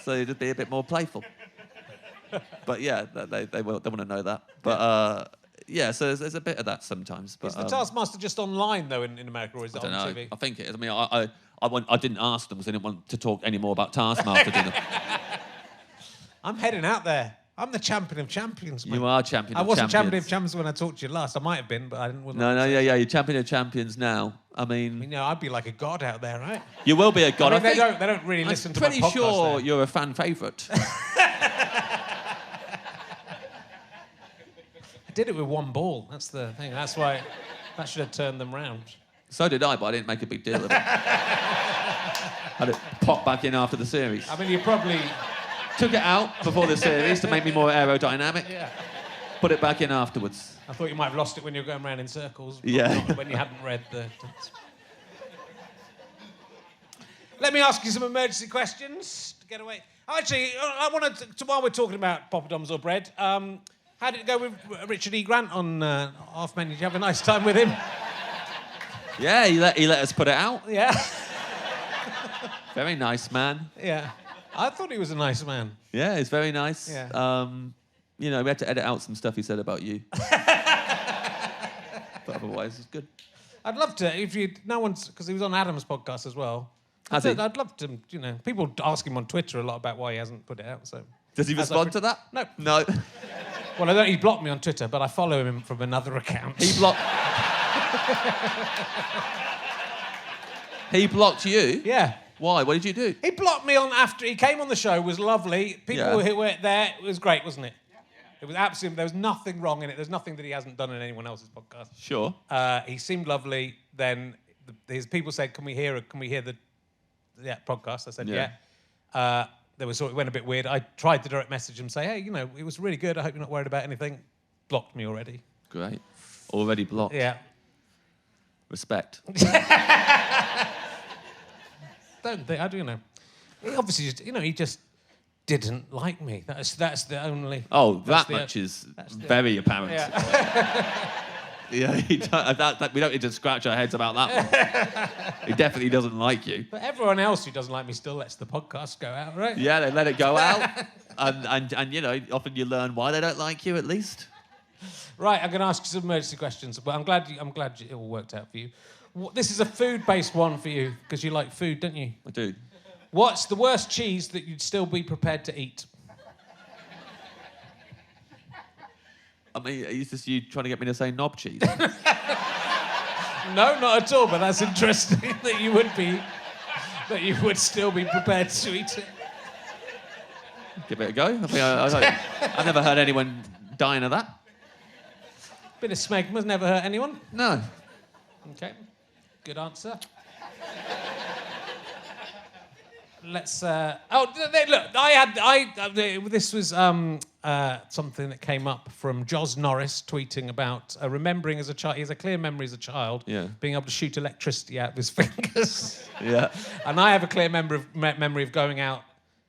S3: So you just be a bit more playful. But yeah, they want to know that. But yeah, so there's a bit of that sometimes. But,
S2: is the Taskmaster just online though in America, or is it
S3: I don't
S2: on
S3: know.
S2: TV?
S3: I think it is. I mean, I didn't ask them because I didn't want to talk any more about Taskmaster.
S2: I'm heading out there. I'm the champion of champions, mate.
S3: You are champion of champions.
S2: I wasn't champion of champions when I talked to you last. I might have been, but I didn't.
S3: No, yeah, you're champion of champions now. I mean,
S2: I'd be like a god out there, right?
S3: You will be a god.
S2: I mean, they don't really listen to my podcast.
S3: I'm pretty sure
S2: there.
S3: you're a fan favourite.
S2: I did it with one ball. That's the thing. That's why that should have turned them round.
S3: So did I, but I didn't make a big deal of it. Had it pop back in after the series.
S2: I mean, you probably
S3: took it out before the series to make me more aerodynamic.
S2: Yeah.
S3: Put it back in afterwards.
S2: I thought you might have lost it when you were going around in circles. But
S3: Yeah.
S2: not when you hadn't read the. Let me ask you some emergency questions to get away. Actually, I want to while we're talking about poppadoms or bread, how did it go with Richard E. Grant on Off Menu? Did you have a nice time with him?
S3: Yeah, he let us put it out.
S2: Yeah.
S3: Very nice man.
S2: Yeah. I thought he was a nice man.
S3: Yeah, he's very nice.
S2: Yeah.
S3: We had to edit out some stuff he said about you. But otherwise, it's good.
S2: I'd love to, because he was on Adam's podcast as well.
S3: Has he?
S2: I'd love to, people ask him on Twitter a lot about why he hasn't put it out, so.
S3: Does he respond to that?
S2: No.
S3: No.
S2: Well, he blocked me on Twitter, but I follow him from another account.
S3: He blocked... He blocked you?
S2: Yeah.
S3: Why? What did you do?
S2: He blocked me after he came on the show, was lovely. People who were there, it was great, wasn't it? It was absolutely, there was nothing wrong in it. There's nothing that he hasn't done in anyone else's podcast.
S3: Sure.
S2: He seemed lovely. Then his people said, can we hear the podcast? I said, yeah. They were it went a bit weird. I tried to direct message him, say, hey, it was really good. I hope you're not worried about anything. Blocked me already.
S3: Great. Already blocked.
S2: Yeah.
S3: Respect.
S2: Don't think, I do know. He obviously just, he just didn't like me. That's the only...
S3: Oh, that much is very apparent.
S2: Yeah.
S3: Yeah, we don't need to scratch our heads about that one. He definitely doesn't like you.
S2: But everyone else who doesn't like me still lets the podcast go out, right?
S3: Yeah, they let it go out. and often you learn why they don't like you, at least.
S2: Right, I'm going to ask you some emergency questions, but I'm glad it all worked out for you. This is a food-based one for you, because you like food, don't you?
S3: I do.
S2: What's the worst cheese that you'd still be prepared to eat?
S3: I mean, is this you trying to get me to say knob cheese?
S2: No, not at all, but that's interesting that you would still be prepared to eat it.
S3: Give it a go. I mean, I've never heard anyone dying of that.
S2: Bit of smegma's never hurt anyone.
S3: No.
S2: Okay, good answer. Let's. Look, this was something that came up from Jos Norris tweeting about remembering as a child. He has a clear memory as a child, being able to shoot electricity out of his fingers.
S3: Yeah.
S2: And I have a clear memory of going out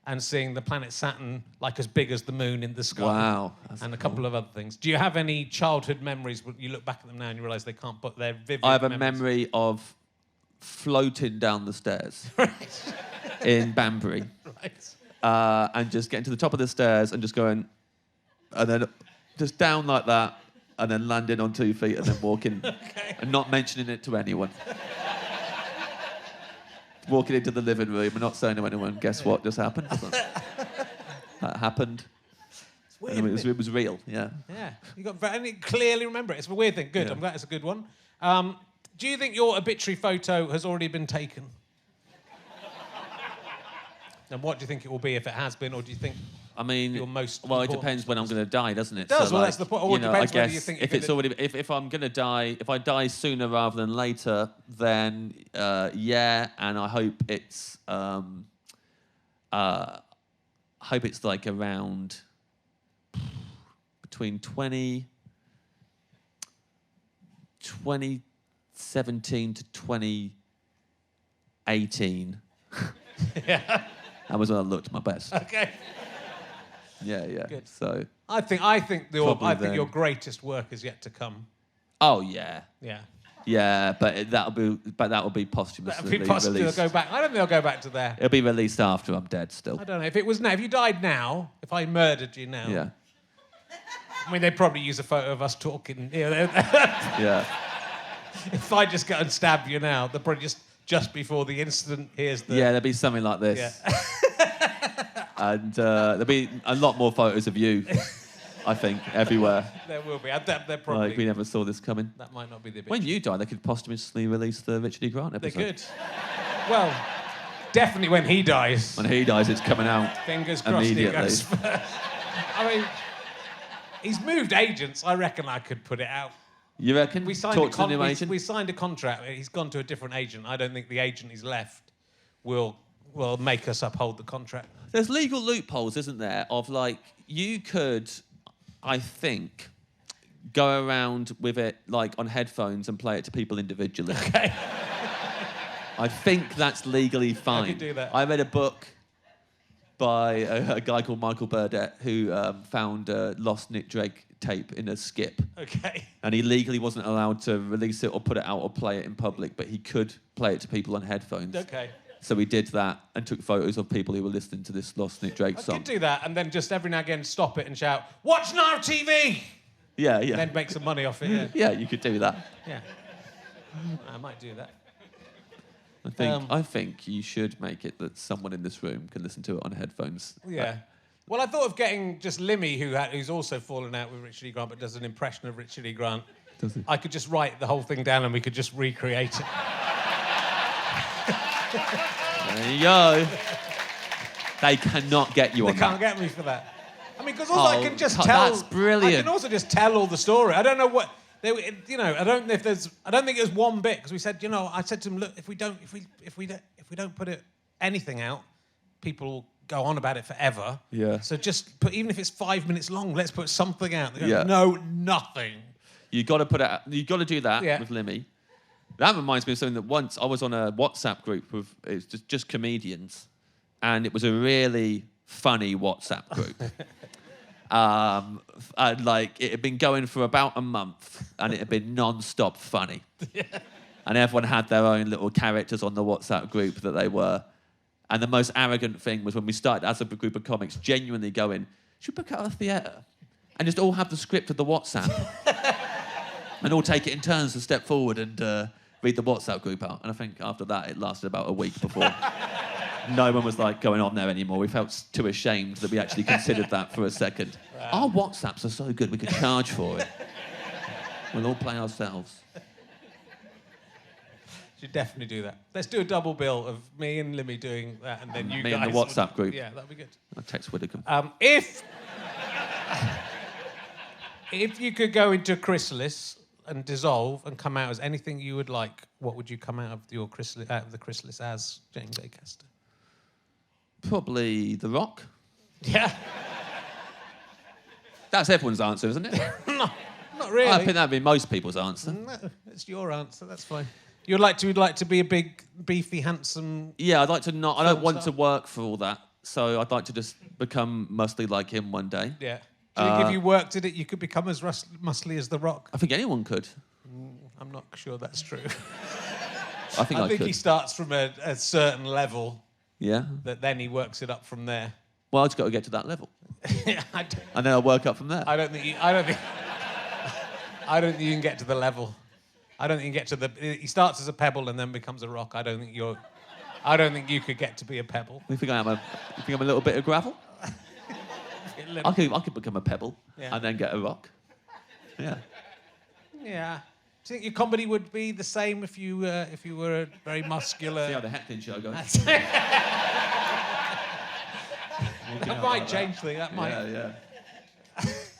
S2: and seeing the planet Saturn like as big as the moon in the sky.
S3: Wow.
S2: And a couple of other things. Do you have any childhood memories when you look back at them now and you realise they can't, but they're vivid?
S3: I have a
S2: memories?
S3: memory of floating down the stairs
S2: Right.
S3: in Banbury.
S2: Right.
S3: And just getting to the top of the stairs and just going, and then just down like that, and then landing on 2 feet and then walking, and not mentioning it to anyone. Walking into the living room and not saying to anyone, guess what just happened? That happened.
S2: It's weird,
S3: And
S2: isn't
S3: it was real, yeah.
S2: Yeah, and you clearly remember it. It's a weird thing. Good,
S3: Yeah.
S2: I'm glad it's a good one. Do you think your obituary photo has already been taken? And what do you think it will be if it has been, or do you think...
S3: I mean,
S2: your most
S3: well, it
S2: important
S3: depends when I'm going to die, doesn't it?
S2: It does. Well, that's the point. Or
S3: You
S2: it
S3: know,
S2: depends
S3: I
S2: whether
S3: guess
S2: you think
S3: if
S2: you're
S3: it's
S2: gonna-
S3: already, if I'm going to die, if I die sooner rather than later, then yeah, and I hope it's like around between 2017 to 2018.
S2: Yeah.
S3: That was when I looked my best.
S2: Okay.
S3: Yeah.
S2: Good.
S3: So.
S2: I think
S3: Probably
S2: your
S3: then.
S2: greatest work is yet to come.
S3: Oh yeah.
S2: Yeah.
S3: Yeah, but that'll be posthumously
S2: People possibly
S3: released.
S2: go back. I don't think they'll go back to there.
S3: It'll be released after I'm dead still.
S2: I don't know. If it was now, if you died now, if I murdered you now,
S3: Yeah.
S2: I mean, they'd probably use a photo of us talking. You know,
S3: Yeah.
S2: if I just go and stab you now, they'll probably just before the incident, here's the...
S3: Yeah, there'll be something like this.
S2: Yeah.
S3: And there'll be a lot more photos of you, I think, everywhere.
S2: There will be. They're probably...
S3: Like, we never saw this coming.
S2: That might not be the bit.
S3: When you die, they could posthumously release the Richard E. Grant
S2: They
S3: episode.
S2: could. Well, definitely when he dies.
S3: When he dies, it's coming out
S2: Fingers crossed he
S3: immediately.
S2: goes first. I mean, he's moved agents. I reckon I could put it out.
S3: You reckon?
S2: We signed
S3: Talk to the new agent?
S2: We signed a contract. He's gone to a different agent. I don't think the agent he's left will make us uphold the contract.
S3: There's legal loopholes, isn't there? Of like, you could, I think, go around with it like on headphones and play it to people individually.
S2: Okay.
S3: I think that's legally fine.
S2: could do that.
S3: I read a book by a guy called Michael Burdett who found a lost Nick Drake tape in a skip.
S2: Okay.
S3: And he legally wasn't allowed to release it or put it out or play it in public, but he could play it to people on headphones.
S2: Okay.
S3: So he did that and took photos of people who were listening to this lost Nick Drake
S2: I
S3: song.
S2: could do that and then just every now and again stop it and shout, "Watch Now TV!"
S3: Yeah.
S2: Then make some money off it. Yeah.
S3: Yeah, you could do that.
S2: Yeah. I might do that.
S3: I think you should make it that someone in this room can listen to it on headphones.
S2: Yeah. Well, I thought of getting just Limmy, who's also fallen out with Richard E. Grant, but does an impression of Richard E. Grant.
S3: Does he?
S2: I could just write the whole thing down and we could just recreate it.
S3: There you go. They cannot get you
S2: They
S3: on
S2: can't
S3: that.
S2: get me for that. I mean, because I can just
S3: God,
S2: tell.
S3: that's brilliant.
S2: I can also just tell all the story. I don't know what. I don't think there's one bit because we said, I said to him, look, if we don't put anything out, people will go on about it forever.
S3: Yeah.
S2: So just put, even if it's 5 minutes long, let's put something out. They go,
S3: Yeah.
S2: No, nothing.
S3: You got to put it. You got to do that
S2: Yeah.
S3: with Limmy. That reminds me of something that once I was on a WhatsApp group with it's just comedians, and it was a really funny WhatsApp group. And like it had been going for about a month, and it had been non-stop funny. And everyone had their own little characters on the WhatsApp group that they were. And the most arrogant thing was when we started as a group of comics, genuinely going, should we book out a theatre and just all have the script of the WhatsApp and all take it in turns to step forward and read the WhatsApp group out. And I think after that, it lasted about a week before no one was like going on there anymore. We felt too ashamed that we actually considered that for a second. Our WhatsApps are so good, we could charge for it. We'll all play ourselves.
S2: Should definitely do that. Let's do a double bill of me and Limmy doing that, and then you
S3: Me
S2: guys.
S3: and the WhatsApp group.
S2: Yeah, that'd be good.
S3: I'll text Widdicombe.
S2: If you could go into a chrysalis and dissolve and come out as anything you would like, what would you come out of your chrysalis, as, James Acaster?
S3: Probably The Rock.
S2: Yeah.
S3: That's everyone's answer, isn't it?
S2: No, not really.
S3: I think that'd be most people's answer.
S2: No, it's your answer. That's fine. You'd like to be a big, beefy, handsome.
S3: Yeah, I'd like to not. I don't want
S2: star.
S3: to work for all that. So I'd like to just become muscly like him one day.
S2: Yeah. Do you think if you worked at it, you could become as muscly as The Rock?
S3: I think anyone could.
S2: I'm not sure that's true.
S3: I think I
S2: think
S3: could.
S2: he starts from a certain level,
S3: Yeah.
S2: that then he works it up from there.
S3: Well, I just got to get to that level,
S2: I
S3: and then I'll work up from there.
S2: don't think you can get to the level. I don't think you can get to the. He starts as a pebble and then becomes a rock. I don't think you could get to be a pebble.
S3: You think I'm a little bit of gravel? I could become a pebble
S2: Yeah.
S3: and then get a rock. Yeah.
S2: Yeah. Do you think your comedy would be the same if you were a very muscular?
S3: See how the heckling show goes.
S2: Yeah. That might change things. That might.
S3: Yeah.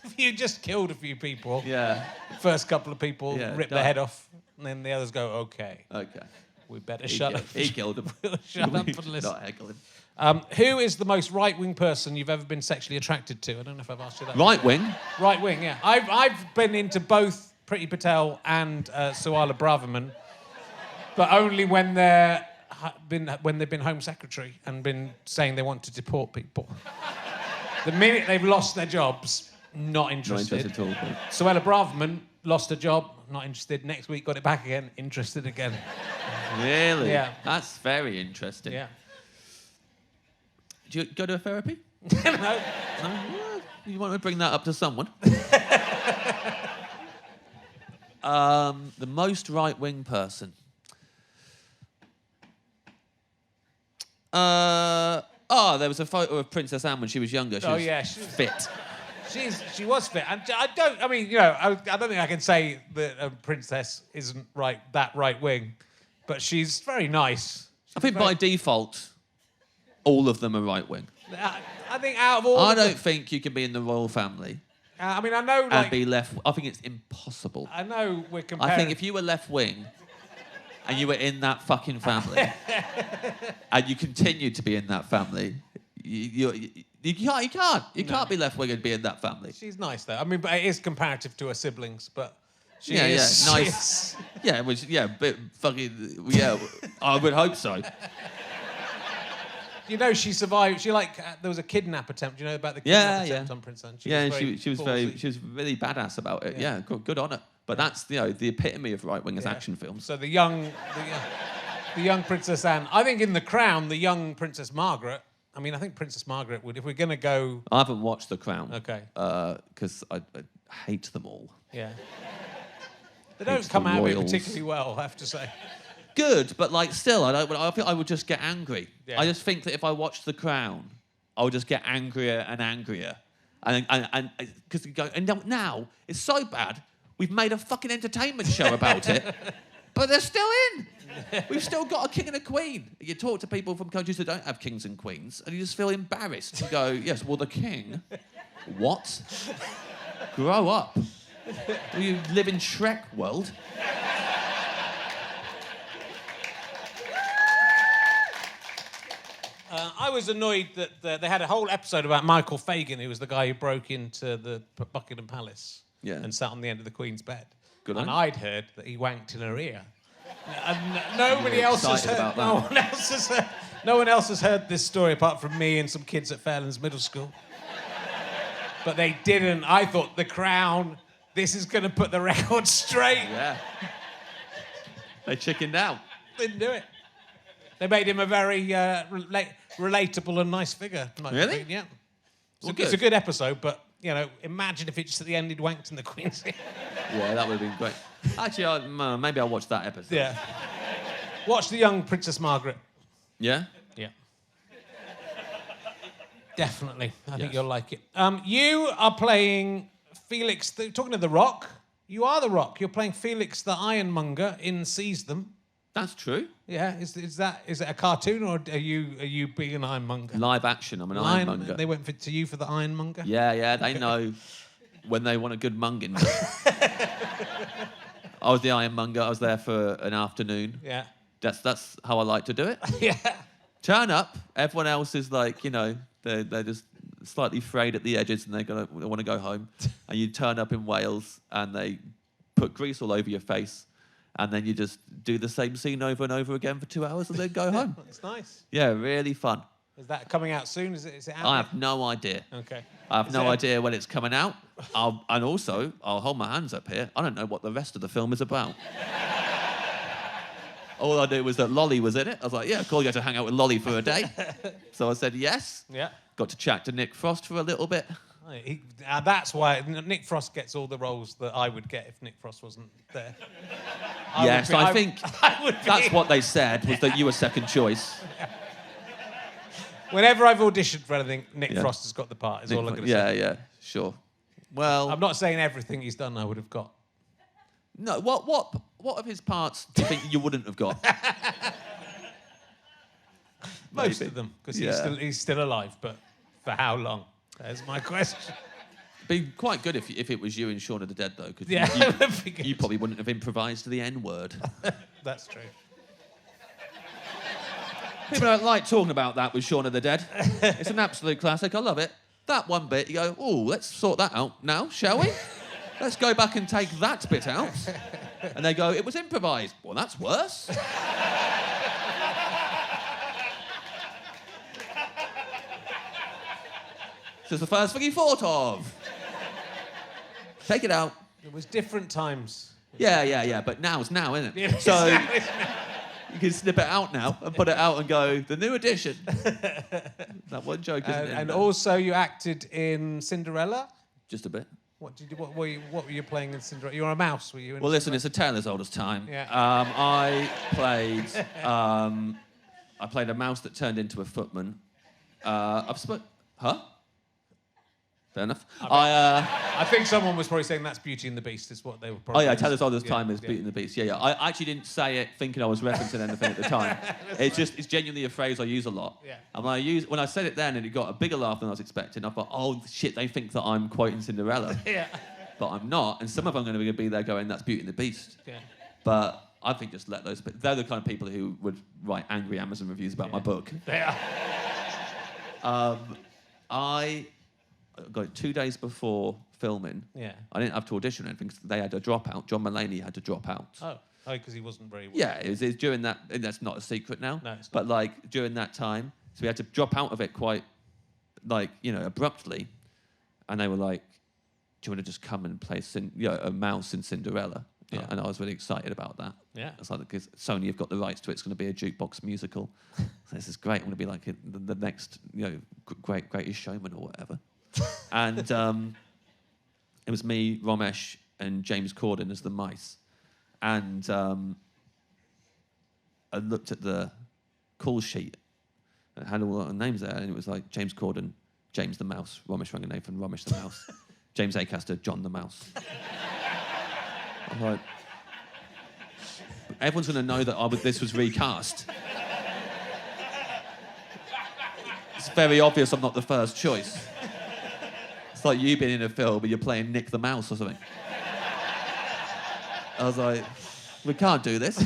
S2: If you just killed a few people,
S3: Yeah.
S2: first couple of people rip their
S3: done.
S2: head off, and then the others go, okay,
S3: Okay.
S2: we better shut up.
S3: He killed him.
S2: Shut up and listen.
S3: Not heckle him.
S2: Who is the most right-wing person you've ever been sexually attracted to? I don't know if I've asked you that.
S3: Right wing.
S2: Right wing, yeah. I've been into both Priti Patel and Suala Braverman, but only when they've been Home Secretary and been saying they want to deport people. The minute they've lost their jobs, not interested.
S3: Not interested at all.
S2: Suella Braverman lost a job, not interested. Next week got it back again, interested again.
S3: Really?
S2: Yeah.
S3: That's very interesting.
S2: Yeah.
S3: Do you go to a therapy?
S2: No.
S3: No? You want to bring that up to someone? The most right-wing person. There was a photo of Princess Anne when she was younger. She was fit.
S2: She was fit, and I don't think I can say that a princess isn't that right wing, but she's very nice.
S3: I think by default, all of them are right-wing.
S2: I think out of all,
S3: I don't think you can be in the royal family
S2: I mean, I know
S3: and be left. I think it's impossible.
S2: I know we're comparing.
S3: I think if you were left-wing and you were in that fucking family and you continued to be in that family, you can't be left-wing and be in that family.
S2: She's nice though. I mean, but it is comparative to her siblings, but she
S3: Yeah,
S2: is
S3: nice. But fucking, I would hope so.
S2: You know, she survived. There was a kidnap attempt. You know about the kidnap attempt on Princess Anne?
S3: She was really badass about it. Yeah, good on her. But that's the epitome of right-wingers action films.
S2: So the young Princess Anne. I think in The Crown, the young Princess Margaret. I mean, I think Princess Margaret would, if we're gonna go.
S3: I haven't watched The Crown.
S2: Okay.
S3: Because I hate them all.
S2: Yeah. They don't come out of it particularly well, I have to say.
S3: Good, but still, I think I would just get angry.
S2: Yeah.
S3: I just think that if I watched The Crown, I would just get angrier and angrier, and because now it's so bad. We've made a fucking entertainment show about it, but they're still in. We've still got a king and a queen. You talk to people from countries that don't have kings and queens, and you just feel embarrassed. You go, yes, well, the king. What? Grow up. Do you live in Shrek world?
S2: I was annoyed that they had a whole episode about Michael Fagan, who was the guy who broke into the Buckingham Palace and sat on the end of the Queen's bed.
S3: Good
S2: and
S3: on.
S2: I'd heard that he wanked in her ear. And nobody else has heard.
S3: About
S2: No
S3: that.
S2: one else has heard. No one else has heard this story apart from me and some kids at Fairlands Middle School. But they didn't. I thought The Crown. This is going to put the record straight.
S3: Yeah. They chickened out.
S2: Didn't do it. They made him a very relatable and nice figure. in my
S3: Really?
S2: opinion, yeah.
S3: Well,
S2: It's a good episode, but, imagine if it just at the end he'd wanked in the Queen's ear.
S3: Yeah, that would have been great. Actually, maybe I'll watch that episode.
S2: Yeah. Watch The Young Princess Margaret.
S3: Yeah?
S2: Yeah. Definitely. I think
S3: Yes.
S2: you'll like it. You are playing Felix, talking to The Rock. You are The Rock. You're playing Felix the Ironmonger in Seize Them.
S3: That's true.
S2: Yeah, is it a cartoon or are you being an ironmonger?
S3: Live action, I'm an ironmonger.
S2: They went to you for the ironmonger?
S3: Yeah, they know when they want a good munging. I was the ironmonger. I was there for an afternoon.
S2: Yeah.
S3: That's how I like to do it.
S2: Yeah.
S3: Turn up. Everyone else is like, they're just slightly frayed at the edges and they want to go home. And you turn up in Wales and they put grease all over your face. And then you just do the same scene over and over again for 2 hours and then go home.
S2: That's nice.
S3: Yeah, really fun.
S2: Is that coming out soon? Is it out?
S3: I have no idea.
S2: Okay.
S3: I have no idea when it's coming out. I'll hold my hands up here. I don't know what the rest of the film is about. All I knew was that Lolly was in it. I was like, yeah, cool, you get to hang out with Lolly for a day. So I said yes.
S2: Yeah.
S3: Got to chat to Nick Frost for a little bit.
S2: That's why Nick Frost gets all the roles that I would get if Nick Frost wasn't there.
S3: I think that's what they said, was that you were second choice.
S2: Whenever I've auditioned for anything, Nick Frost has got the part, is all I'm going to say.
S3: Yeah, sure. Well,
S2: I'm not saying everything he's done I would have got.
S3: No, what of his parts do you think you wouldn't have got?
S2: Most
S3: Maybe.
S2: of them, because
S3: Yeah.
S2: he's still alive, but For how long? That's my question.
S3: Be quite good if it was you in Shaun of the Dead, though, because
S2: Yeah, that'd be good.
S3: you probably wouldn't have improvised the N-word.
S2: That's true.
S3: People don't like talking about that with Shaun of the Dead. It's an absolute classic. I love it. That one bit, you go, oh, let's sort that out now, shall we? Let's go back and take that bit out. And they go, it was improvised. Well, that's worse. This is the first thing he thought of. Take it out.
S2: It was different times.
S3: Yeah. But now's now, isn't it?
S2: Yeah,
S3: So
S2: it's now.
S3: you can snip it out now and put it out and go, the new edition. That one joke isn't in
S2: And
S3: there.
S2: also, you acted in Cinderella.
S3: Just a bit.
S2: What were you playing in Cinderella? You were a mouse, were you? In
S3: Well, listen,
S2: Cinderella?
S3: it's a tale as old as time.
S2: Yeah.
S3: I played a mouse that turned into a footman. Huh? Fair enough.
S2: I think someone was probably saying that's Beauty and the Beast. Is what they were probably.
S3: Oh yeah, tell us all this
S2: Yeah,
S3: time is Beauty and the Beast. Yeah. I actually didn't say it thinking I was referencing anything at the time. It's genuinely a phrase I use a lot.
S2: Yeah.
S3: And when I said it then and it got a bigger laugh than I was expecting, I thought, oh shit, they think that I'm quoting Cinderella.
S2: Yeah.
S3: But I'm not, and some of them are going to be there going, that's Beauty and the Beast.
S2: Yeah.
S3: But I think just let those. They're the kind of people who would write angry Amazon reviews about my book.
S2: Yeah.
S3: I got it 2 days before filming.
S2: Yeah.
S3: I didn't have to audition or anything because they had a dropout. John Mulaney had to drop out.
S2: Oh, because he wasn't very well.
S3: Yeah, it was during that, and that's not a secret now.
S2: No, it's not.
S3: But like during that time, so we had to drop out of it quite, abruptly, and they were like, "Do you want to just come and play a mouse in Cinderella?"
S2: Yeah.
S3: And I was really excited about that.
S2: Yeah.
S3: It's like because Sony have got the rights to it. It's going to be a jukebox musical. So this is great. I'm going to be like the next, greatest showman or whatever. And it was me, Ramesh, and James Corden as the mice. And I looked at the call sheet and it had all the names there, and it was like James Corden, James the Mouse, Ramesh Ranganathan, Ramesh the Mouse, James Acaster, John the Mouse. I'm like, everyone's going to know that this was recast. It's very obvious I'm not the first choice. It's like you being in a film but you're playing Nick the Mouse or something. I was like, we can't do this.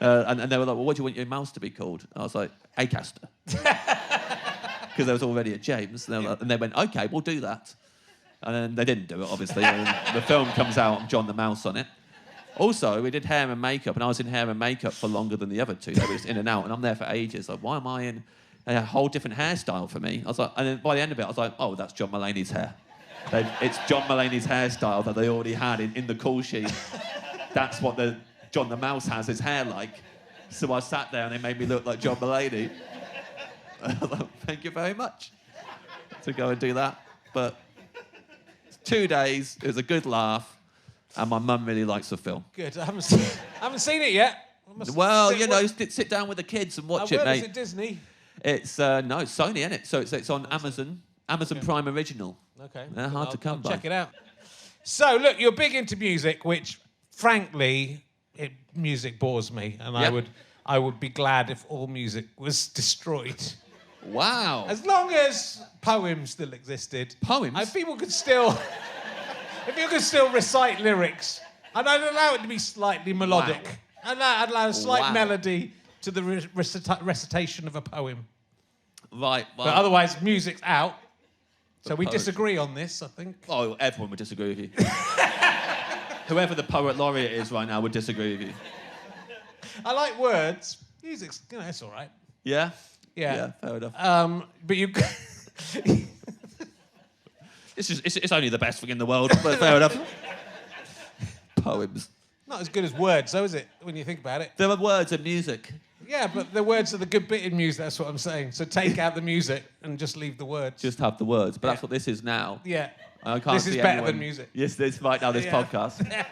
S3: And they were like, well, what do you want your mouse to be called? I was like, Acaster. Because there was already a James. And they went, okay, we'll do that. And then they didn't do it, obviously. And the film comes out, I'm John the Mouse on it. Also, we did hair and makeup, and I was in hair and makeup for longer than the other two. They were just in and out, and I'm there for ages. Like, why am I in a whole different hairstyle for me? I was like, and then by the end of it, I was like, oh, that's John Mulaney's hair. It's John Mulaney's hairstyle that they already had in the call sheet. That's what John the Mouse has his hair like. So I sat there, and they made me look like John Mulaney. I was like, thank you very much to go and do that. But 2 days, it was a good laugh, and my mum really likes the film.
S2: Good. I haven't seen it yet.
S3: Well, sit down with the kids and watch it, mate.
S2: Is it Disney?
S3: It's no, it's Sony, isn't it? So it's on Amazon Prime Original.
S2: Okay.
S3: They're hard to come
S2: I'll
S3: by.
S2: check it out. So, look, you're big into music, which, frankly, music bores me, and
S3: Yep.
S2: I would be glad if all music was destroyed.
S3: Wow.
S2: As long as poems still existed.
S3: Poems?
S2: If people could still recite lyrics, and I'd allow it to be slightly melodic.
S3: Wow.
S2: I'd allow a slight
S3: Wow.
S2: melody to the recitation of a poem.
S3: Right. Well,
S2: But otherwise, music's out. So we
S3: poetry.
S2: disagree on this, I think.
S3: oh, everyone would disagree with you. Whoever the poet laureate is right now would disagree with you.
S2: I like words. Music's, it's all right.
S3: Yeah?
S2: Yeah.
S3: Yeah, fair enough.
S2: But you...
S3: It's only the best thing in the world, but fair enough. Poems.
S2: Not as good as words, though, is it, when you think about it?
S3: There are words in music.
S2: Yeah, but the words are the good bit in music, that's what I'm saying. So take out the music and just leave the words.
S3: Just have the words, but that's
S2: Yeah.
S3: what this is now.
S2: Yeah.
S3: I can't
S2: This is
S3: see
S2: better
S3: anyone-
S2: than music.
S3: Yes, this right now, this
S2: Yeah.
S3: podcast.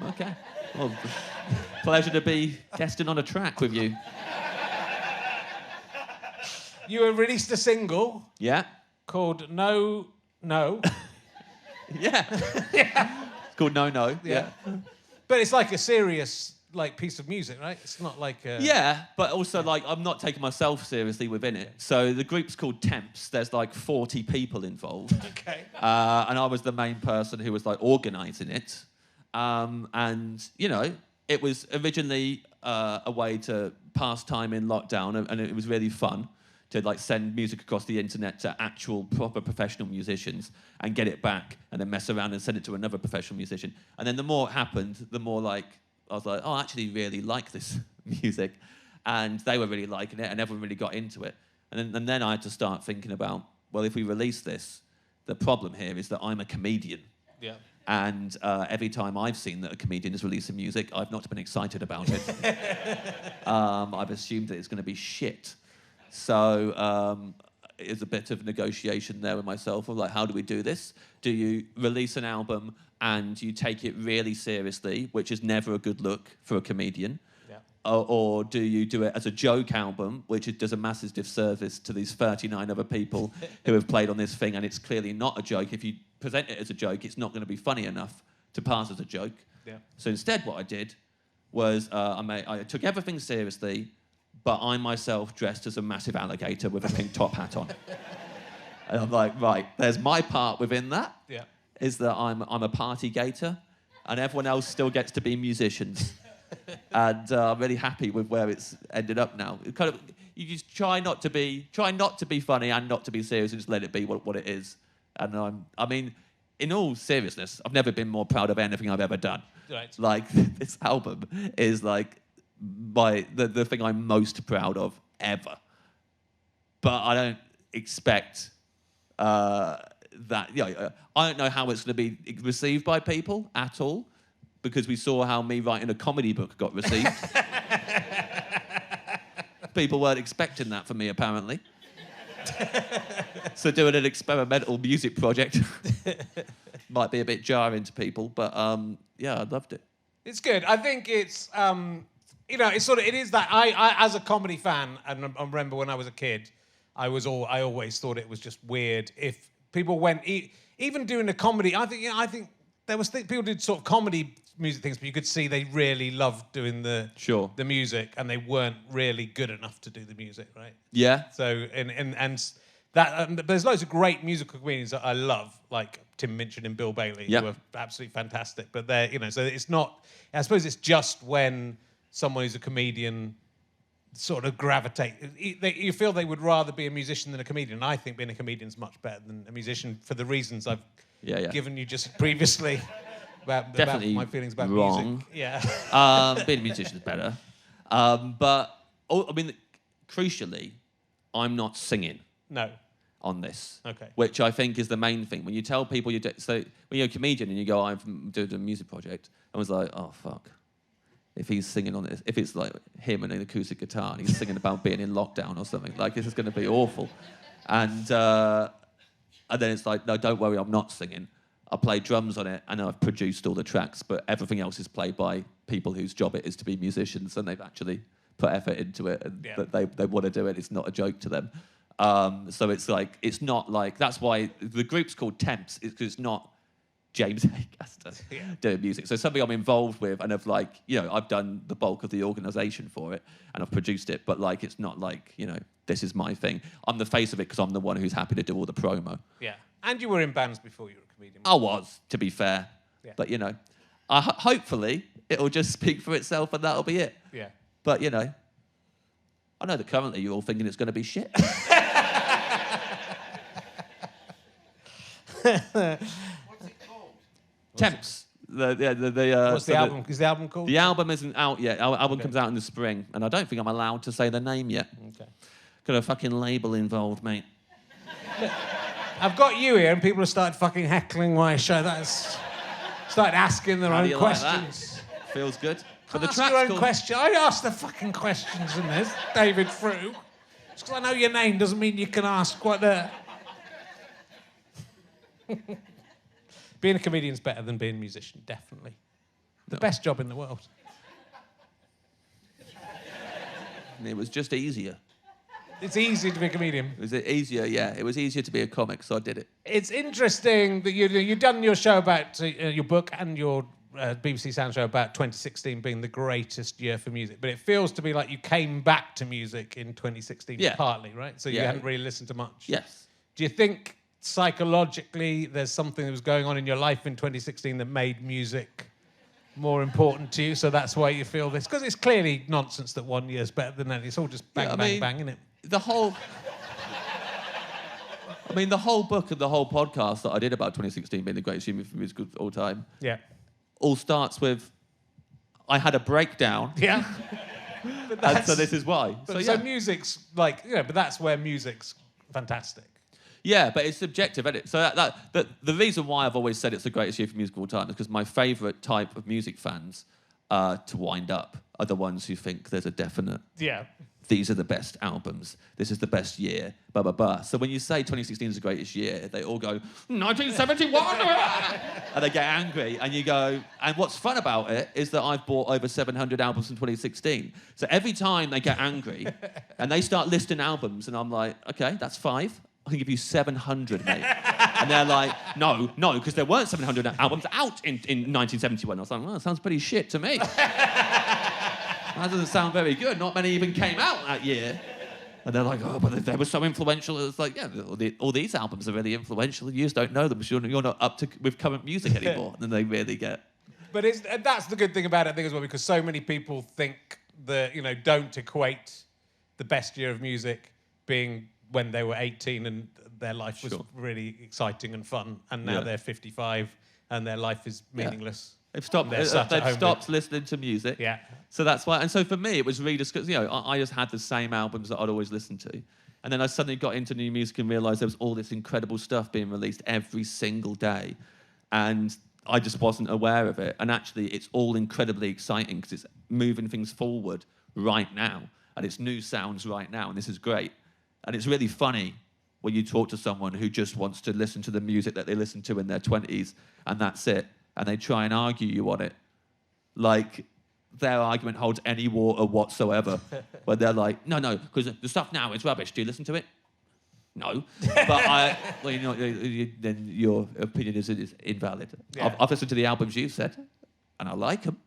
S3: Okay. Well, pleasure to be guesting on a track with you.
S2: You have released a single
S3: Yeah?
S2: called No.
S3: Yeah. It's called No No. Yeah.
S2: But it's like a serious like piece of music, right? It's not like a...
S3: Yeah, but also like I'm not taking myself seriously within it. So the group's called Temps. There's like 40 people involved.
S2: Okay.
S3: And I was the main person who was like organising it. And you know, it was originally a way to pass time in lockdown, and it was really fun to like send music across the internet to actual proper professional musicians and get it back and then mess around and send it to another professional musician. And then the more it happened, the more like I was like, oh, I actually really like this music. And they were really liking it and everyone really got into it. And then I had to start thinking about, well, if we release this, the problem here is that I'm a comedian.
S2: Yeah.
S3: And every time I've seen that a comedian is releasing music, I've not been excited about it. I've assumed that it's going to be shit. So it's a bit of negotiation there with myself of like, how do we do this? Do you release an album and you take it really seriously, which is never a good look for a comedian?
S2: Yeah.
S3: Or do you do it as a joke album, which does a massive disservice to these 39 other people who have played on this thing, and it's clearly not a joke. If you present it as a joke, it's not going to be funny enough to pass as a joke.
S2: Yeah.
S3: So instead what I did was I took everything seriously, but I myself dressed as a massive alligator with a pink top hat on. And I'm like, right, there's my part within that,
S2: Yeah.
S3: is that I'm a party gator, and everyone else still gets to be musicians. And I'm really happy with where it's ended up now. It kind of, you just try not to be funny and not to be serious, and just let it be what it is. And I mean, in all seriousness, I've never been more proud of anything I've ever done.
S2: Right.
S3: Like, this album is like the thing I'm most proud of ever. But I don't expect that. I don't know how it's going to be received by people at all, because we saw how me writing a comedy book got received. People weren't expecting that from me, apparently. So doing an experimental music project might be a bit jarring to people, but yeah, I loved it.
S2: It's good. I think it's, it is that I as a comedy fan, and I remember when I was a kid, I always thought it was just weird if people went, even doing a comedy, I think there was people did sort of comedy music things, but you could see they really loved doing the music, and they weren't really good enough to do the music, right?
S3: Yeah.
S2: So and that there's loads of great musical comedians that I love, like Tim Minchin and Bill Bailey, who are absolutely fantastic. But they're so it's not. I suppose it's just when someone who's a comedian sort of gravitate. You feel they would rather be a musician than a comedian. I think being a comedian is much better than a musician for the reasons I've given you just previously. About my feelings about music. Yeah.
S3: Being a musician is better. But, I mean, crucially, I'm not singing.
S2: No.
S3: On this.
S2: Okay.
S3: Which I think is the main thing. When you tell people so when you're a comedian and you go, I'm doing a music project, I was like, oh, fuck. If he's singing on this, if it's like him and an acoustic guitar and he's singing about being in lockdown or something, like, this is going to be awful. And then it's like, no, don't worry, I'm not singing. I play drums on it, and I've produced all the tracks, but everything else is played by people whose job it is to be musicians, and they've actually put effort into it, and that they want to do it. It's not a joke to them. So it's like, it's not like, that's why the group's called Temps, because it's not James Acaster doing music. So something I'm involved with, and I've done the bulk of the organisation for it, and I've produced it, but like, it's not like, this is my thing. I'm the face of it because I'm the one who's happy to do all the promo.
S2: Yeah. And you were in bands before you were a comedian.
S3: I was, to be fair. Yeah. But, hopefully it'll just speak for itself and that'll be it.
S2: Yeah.
S3: But, I know that currently you're all thinking it's going to be shit.
S4: What's it called?
S3: Temps.
S2: What's the album? Is the album called?
S3: The album isn't out yet. Our album comes out in the spring, and I don't think I'm allowed to say the name yet.
S2: Okay.
S3: Got a fucking label involved, mate.
S2: I've got you here, and people have started fucking heckling my show. Started asking their own questions.
S3: Like feels good.
S2: But the track's your own question. I asked the fucking questions in this, David Frew. Just because I know your name doesn't mean you can ask what the... Being a comedian's better than being a musician, definitely. The best job in the world.
S3: It was just easier.
S2: It's easy to be a comedian.
S3: Was it easier? Yeah, it was easier to be a comic, so I did it.
S2: It's interesting that you've done your show about your book and your BBC Sound Show about 2016 being the greatest year for music, but it feels to be like you came back to music in 2016
S3: Yeah.
S2: partly, right? So you
S3: Yeah.
S2: hadn't really listened to much.
S3: Yes.
S2: Do you think psychologically there's something that was going on in your life in 2016 that made music more important to you, so that's why you feel this? Because it's clearly nonsense that 1 year's better than that. It's all just bang,
S3: Yeah, I
S2: bang,
S3: mean,
S2: bang, isn't it?
S3: The whole... I mean, the whole book and the whole podcast that I did about 2016 being the greatest year for music of all time
S2: Yeah.
S3: all starts with, I had a breakdown,
S2: Yeah. But
S3: and so this is why.
S2: But
S3: So,
S2: so music's like, but that's where music's fantastic.
S3: Yeah, but it's subjective, isn't it? So the reason why I've always said it's the greatest year for music of all time is because my favourite type of music fans to wind up are the ones who think there's a definite,
S2: Yeah.
S3: these are the best albums, this is the best year, blah, blah, blah. So when you say 2016 is the greatest year, they all go, 1971! And they get angry, and you go, and what's fun about it is that I've bought over 700 albums in 2016. So every time they get angry, and they start listing albums, and I'm like, okay, that's 5. I can give you 700, mate. And they're like, no, because there weren't 700 albums out in 1971. I was like, well, that sounds pretty shit to me. That doesn't sound very good. Not many even came out that year. And they're like, oh, but they were so influential. It's like, yeah, all these albums are really influential. You just don't know them because you're not up to with current music anymore. And then they really get...
S2: But that's the good thing about it, I think, as well, because so many people think that, don't equate the best year of music being when they were 18 and their life was really exciting and fun, and now they're 55 and their life is meaningless.
S3: They've stopped listening to music.
S2: Yeah.
S3: So that's why. And so for me, it was rediscovered. I just had the same albums that I'd always listened to. And then I suddenly got into new music and realised there was all this incredible stuff being released every single day. And I just wasn't aware of it. And actually, it's all incredibly exciting because it's moving things forward right now. And it's new sounds right now. And this is great. And it's really funny when you talk to someone who just wants to listen to the music that they listened to in their 20s, and that's it. And they try and argue you on it. Like, their argument holds any water whatsoever. When they're like, no, because the stuff now is rubbish. Do you listen to it? No. But then your opinion is invalid.
S2: Yeah.
S3: I've listened to the albums you've said, and I like them,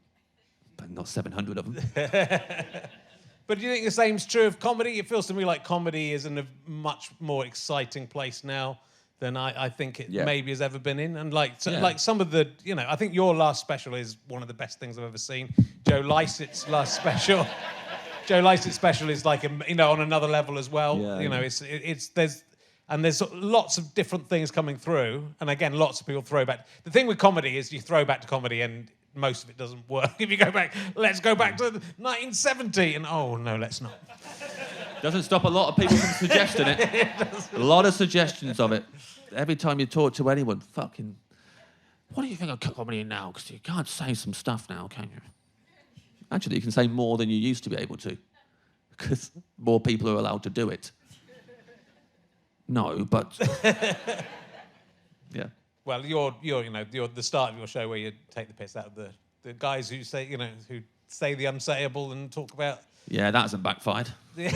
S3: but not 700 of them.
S2: But do you think the same's true of comedy? It feels to me like comedy is in a much more exciting place now than I think it maybe has ever been in. And like some of the, I think your last special is one of the best things I've ever seen. Joe Lycett's last special. Joe Lycett's special is like, on another level as well. There's lots of different things coming through. And again, lots of people throw back. The thing with comedy is you throw back to comedy and most of it doesn't work. If you go back, let's go back to 1970, and oh no, let's not.
S3: Doesn't stop a lot of people from suggesting it. A lot of suggestions of it. Every time you talk to anyone, fucking, what do you think of comedy now? Because you can't say some stuff now, can you? Actually, you can say more than you used to be able to, because more people are allowed to do it. No, but yeah.
S2: Well, you're the start of your show where you take the piss out of the guys who say, who say the unsayable and talk about.
S3: Yeah, that hasn't backfired.
S2: You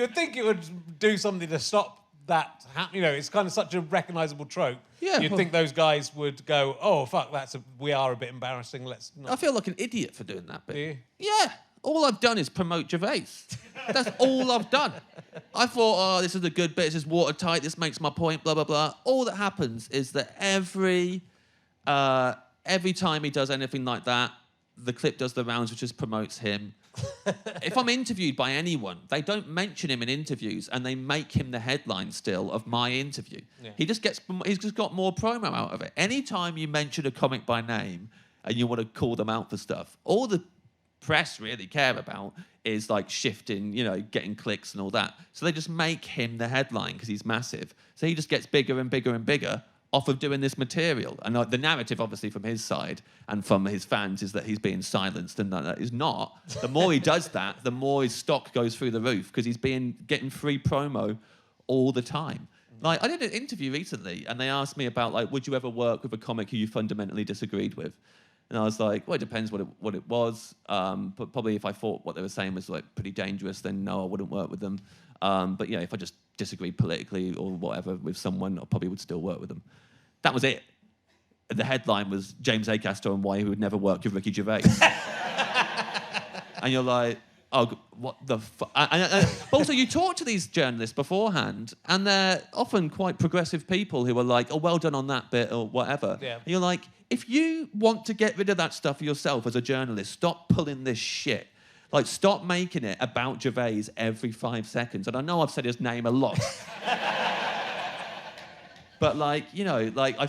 S2: would think it would do something to stop that happening. It's kind of such a recognisable trope.
S3: Yeah.
S2: You'd think those guys would go, oh, fuck, we are a bit embarrassing, let's not.
S3: I feel like an idiot for doing that bit.
S2: Do you?
S3: Yeah. All I've done is promote Gervais. That's all I've done. I thought, this is a good bit, this is watertight, this makes my point, blah, blah, blah. All that happens is that every time he does anything like that, the clip does the rounds, which just promotes him. If I'm interviewed by anyone, they don't mention him in interviews, and they make him the headline still of my interview. Yeah. He's just got more promo out of it. Anytime you mention a comic by name and you want to call them out for stuff, all the press really care about is like shifting, getting clicks and all that. So they just make him the headline because he's massive. So he just gets bigger and bigger and bigger off of doing this material. And the narrative, obviously, from his side and from his fans is that he's being silenced, and that is not. The more he does that, the more his stock goes through the roof because he's getting free promo all the time. Like, I did an interview recently, and they asked me about, like, would you ever work with a comic who you fundamentally disagreed with? And I was like, well, it depends what it was. But probably if I thought what they were saying was like pretty dangerous, then no, I wouldn't work with them. But yeah, if I just disagreed politically or whatever with someone, I probably would still work with them. That was it. the headline was James Acaster and why he would never work with Ricky Gervais. And you're like, oh, what the fuck? But also, you talk to these journalists beforehand, and they're often quite progressive people who are like, oh, well done on that bit, or whatever.
S2: Yeah.
S3: And you're like, if you want to get rid of that stuff yourself as a journalist, stop pulling this shit. Like, stop making it about Gervais every 5 seconds. And I know I've said his name a lot. But, like, you know, like, I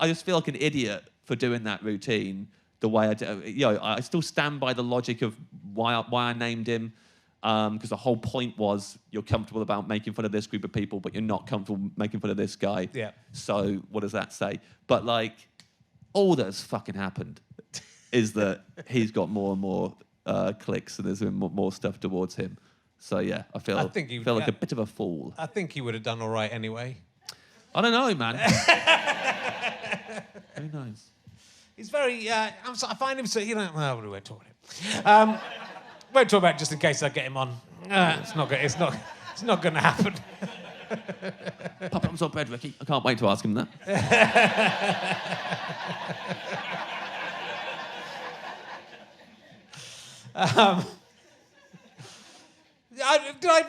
S3: just feel like an idiot for doing that routine the way I do. You know, I still stand by the logic of why I named him, because the whole point was you're comfortable about making fun of this group of people, but you're not comfortable making fun of this guy.
S2: Yeah.
S3: So what does that say? But, like, all that's fucking happened is that he's got more and more clicks, and there's been more stuff towards him. So yeah, I feel like a bit of a fool.
S2: I think he would have done all right anyway.
S3: I don't know, man. Who knows?
S2: He's very. I find him so. You know. Well, we won't talk about him. Won't talk about it just in case I get him on. It's not going to happen.
S3: Pop up on bread, Ricky. I can't wait to ask him that.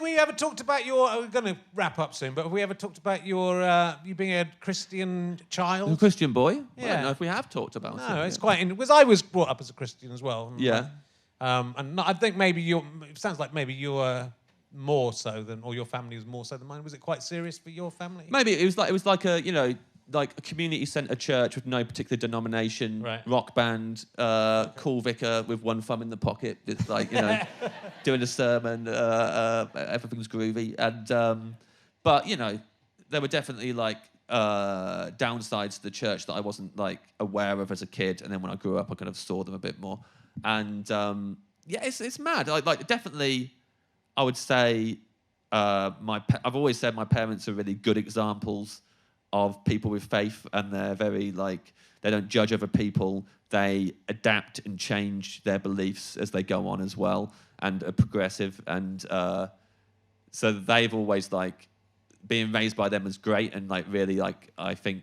S2: We ever talked about your... We're going to wrap up soon, but have we ever talked about your you being a Christian child?
S3: A Christian boy?
S2: Yeah.
S3: I don't know if we have talked about it.
S2: No, it's quite... Because I was brought up as a Christian as well.
S3: Yeah.
S2: And I think maybe you're... It sounds like maybe you're more so than... Or your family was more so than mine. Was it quite serious for your family?
S3: Maybe it was like a, you know, like a community centre church with no particular denomination,
S2: right.
S3: Rock band, cool vicar with one thumb in the pocket, just like, you know, doing a sermon, everything's groovy. And but, you know, there were definitely like downsides to the church that I wasn't like aware of as a kid, and then when I grew up I kind of saw them a bit more. And yeah, it's mad. Like definitely I would say I've always said my parents are really good examples of people with faith, and they're very like, they don't judge other people, they adapt and change their beliefs as they go on as well, and are progressive. And so they've always like, being raised by them was great, and like really like I think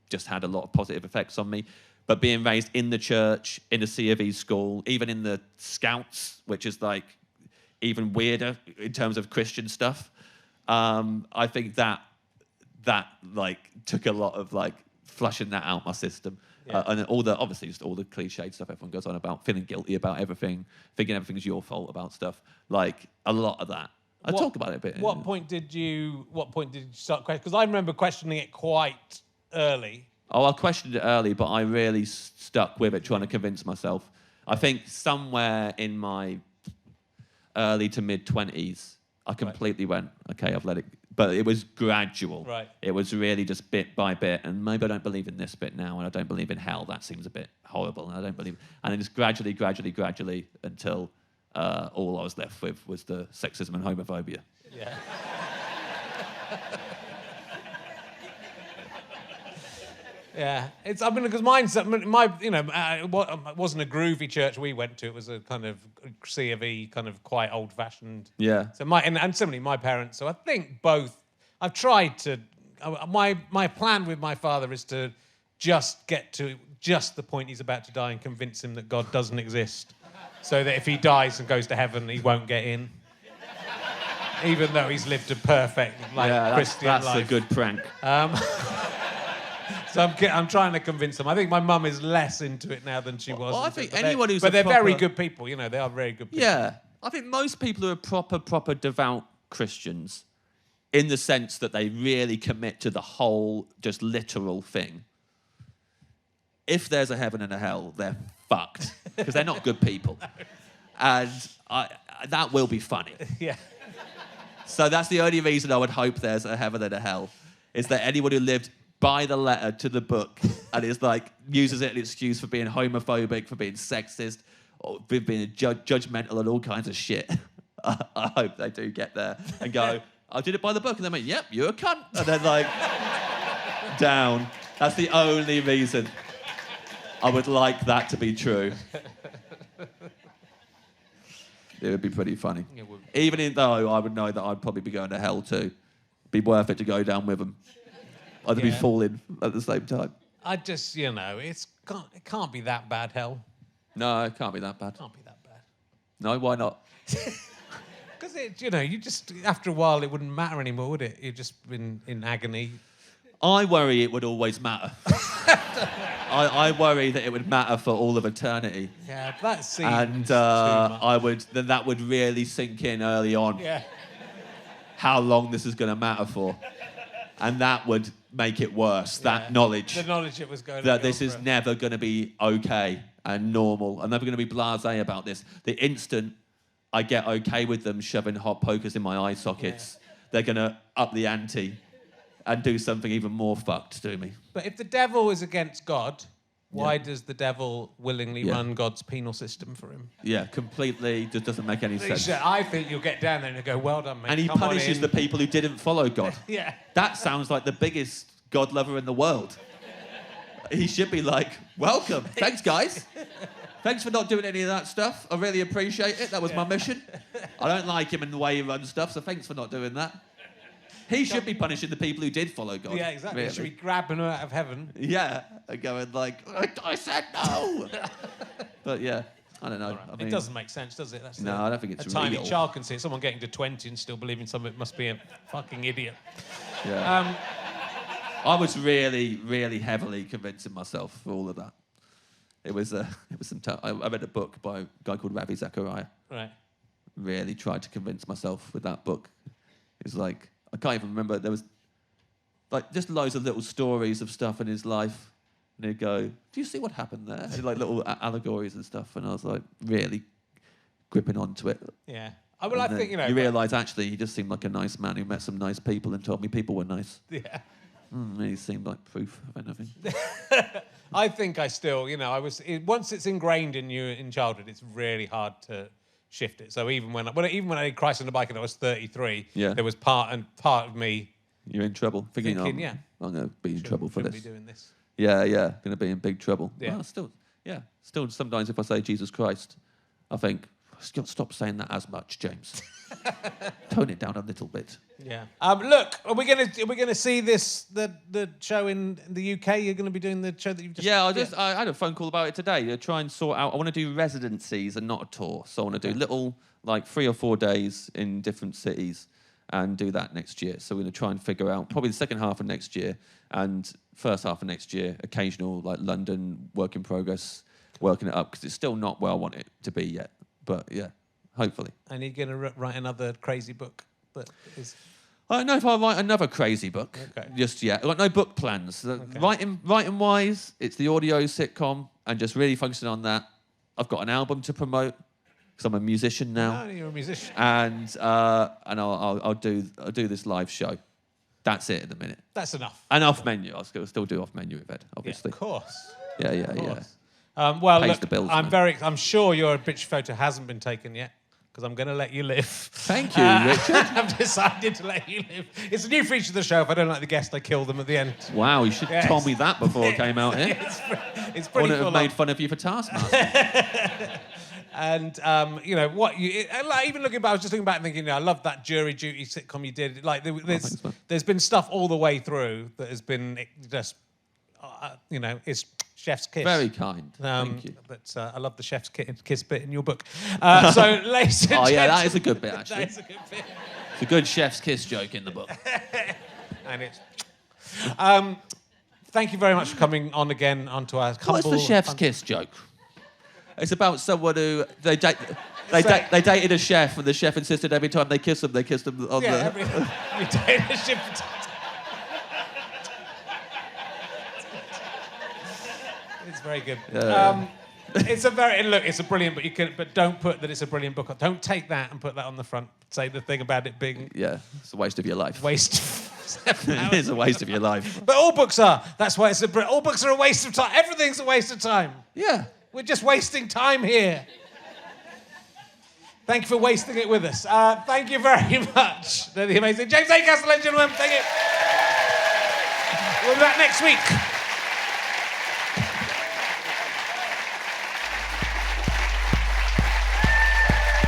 S3: just had a lot of positive effects on me. But being raised in the church, in a C of E school, even in the Scouts, which is like even weirder in terms of Christian stuff, I think that like took a lot of like flushing that out my system. Yeah. And obviously just all the cliched stuff everyone goes on about, feeling guilty about everything, thinking everything's your fault about stuff. Like a lot of that. I talk about it a bit.
S2: What point did you start questioning? Because I remember questioning it quite early.
S3: Oh, I questioned it early, but I really stuck with it, trying to convince myself. I think somewhere in my early to mid-20s, I completely went, okay, I've let it... But it was gradual.
S2: Right.
S3: It was really just bit by bit. And maybe I don't believe in this bit now, and I don't believe in hell. That seems a bit horrible, and I don't believe... And then just gradually, until all I was left with was the sexism and homophobia.
S2: Yeah. Yeah, because it wasn't a groovy church we went to. It was a kind of C of E, kind of quite old-fashioned.
S3: Yeah.
S2: So and similarly, my parents. So I think both. I've tried to. My plan with my father is to just get to just the point he's about to die and convince him that God doesn't exist, so that if he dies and goes to heaven, he won't get in. Even though he's lived a perfect Christian life.
S3: That's a good prank.
S2: So I'm trying to convince them. I think my mum is less into it now than she was.
S3: Well, I think anyone who's
S2: they're very good people. You know, they are very good people.
S3: Yeah, I think most people who are proper devout Christians, in the sense that they really commit to the whole just literal thing. If there's a heaven and a hell, they're fucked because they're not good people, and that will be funny.
S2: Yeah.
S3: So that's the only reason I would hope there's a heaven and a hell, is that anyone who lived by the letter to the book and is like uses it as an excuse for being homophobic, for being sexist, or being judgmental and all kinds of shit. I hope they do get there and go, I did it by the book, and then went, yep, you're a cunt, and then like down. That's the only reason I would like that to be true. It would be pretty funny. Even though I would know that I'd probably be going to hell too. Be worth it to go down with them. I'd be falling at the same time.
S2: I just, it can't be that bad, hell.
S3: No, it can't be that bad.
S2: Can't be that bad.
S3: No, why not?
S2: Because you just after a while it wouldn't matter anymore, would it? You've just been in agony.
S3: I worry it would always matter. I worry that it would matter for all of eternity.
S2: Yeah, that seems
S3: And
S2: too much.
S3: that would really sink in early on.
S2: Yeah.
S3: How long this is going to matter for. And that would make it worse, that knowledge.
S2: The knowledge it was going
S3: That
S2: to
S3: this is never going to be okay and normal. I'm never going to be blasé about this. The instant I get okay with them shoving hot pokers in my eye sockets, they're going to up the ante and do something even more fucked to me.
S2: But if the devil is against God, why does the devil willingly run God's penal system for him?
S3: Yeah, completely just doesn't make any sense.
S2: I think you'll get down there and you'll go, well done, mate.
S3: And he
S2: Come on
S3: punishes
S2: in."
S3: the people who didn't follow God.
S2: Yeah.
S3: That sounds like the biggest God lover in the world. He should be like, welcome. Thanks, guys. Thanks for not doing any of that stuff. I really appreciate it. That was my mission. I don't like him in the way he runs stuff, so thanks for not doing that. He should be punishing the people who did follow God.
S2: Yeah, exactly.
S3: Really.
S2: Should be grabbing her out of heaven.
S3: Yeah, and going like, I said no. But yeah, I don't know. I mean,
S2: It doesn't make sense, does it? That's
S3: No, I don't think it's
S2: a tiny
S3: real.
S2: child can see it. Someone getting to 20 and still believing something must be a fucking idiot.
S3: Yeah. I was really, really heavily convincing myself for all of that. It was some time. I read a book by a guy called Ravi Zachariah.
S2: Right.
S3: Really tried to convince myself with that book. It's like, I can't even remember. There was like just loads of little stories of stuff in his life. And he'd go, do you see what happened there? And like little allegories and stuff. And I was like really gripping onto it.
S2: Yeah. I think,
S3: You realise actually he just seemed like a nice man who met some nice people and told me people were nice.
S2: Yeah.
S3: He seemed like proof of anything.
S2: I think I still, once it's ingrained in you in childhood, it's really hard to shift it. So even when I did Christ on the Bike and I was 33, there was part of me
S3: You're in trouble. Thinking,
S2: thinking,
S3: I'm going to be in trouble for
S2: shouldn't
S3: this.
S2: be doing this.
S3: Yeah, going to be in big trouble.
S2: Yeah.
S3: Well, still sometimes if I say Jesus Christ, I think, stop saying that as much, James. Tone it down a little bit.
S2: Yeah. Look, are we gonna see the show in the UK? You're gonna be doing the show that you've just.
S3: Yeah, I had a phone call about it today. To try and sort out. I want to do residencies and not a tour. So I want to do little, like 3 or 4 days in different cities, and do that next year. So we're going to try and figure out probably the second half of next year and first half of next year. Occasional like London work in progress, working it up because it's still not where I want it to be yet. But yeah, hopefully.
S2: And you're gonna write another crazy book that is.
S3: I don't know if I'll write another crazy book just yet. I've got no book plans. Writing wise, it's the audio sitcom and just really focusing on that. I've got an album to promote because I'm a musician now.
S2: Oh, you're a musician.
S3: And I'll do this live show. That's it at the minute.
S2: That's enough.
S3: And off menu. I'll still do off menu event, obviously.
S2: Yeah, of course.
S3: Yeah.
S2: Well,
S3: Pays
S2: look,
S3: the bills,
S2: I'm
S3: man.
S2: I'm sure your picture photo hasn't been taken yet because I'm going to let you live.
S3: Thank you, Richard.
S2: I've decided to let you live. It's a new feature of the show. If I don't like the guest, I kill them at the end.
S3: Wow, you should have told me that before I came out here.
S2: It's
S3: I
S2: pretty
S3: wouldn't
S2: full
S3: have made fun of you for Taskmaster.
S2: And even looking back, I was just looking back and thinking, I love that jury duty sitcom you did. Like,
S3: thanks, man.
S2: there's been stuff all the way through that has been just, it's chef's kiss.
S3: Very kind. Thank you.
S2: But I love the chef's kiss bit in your book. So, ladies and
S3: Oh, yeah, that
S2: gentlemen-
S3: is a good bit, actually.
S2: That is a good bit.
S3: It's a good chef's kiss joke in the book.
S2: And it's. Thank you very much for coming on again onto our humble.
S3: What's the chef's kiss joke? It's about someone who they dated a chef, and the chef insisted every time they kissed him on the.
S2: You dated a chef. It's very good. It's a brilliant book. But don't put that it's a brilliant book. Don't take that and put that on the front. Say the thing about it being
S3: Yeah, it's a waste of your life.
S2: waste.
S3: It is a waste of your life.
S2: But all books are. That's why all books are a waste of time. Everything's a waste of time.
S3: Yeah.
S2: We're just wasting time here. Thank you for wasting it with us. Thank you very much. They're the amazing James Acaster, ladies and gentlemen. Thank you. We'll be back next week.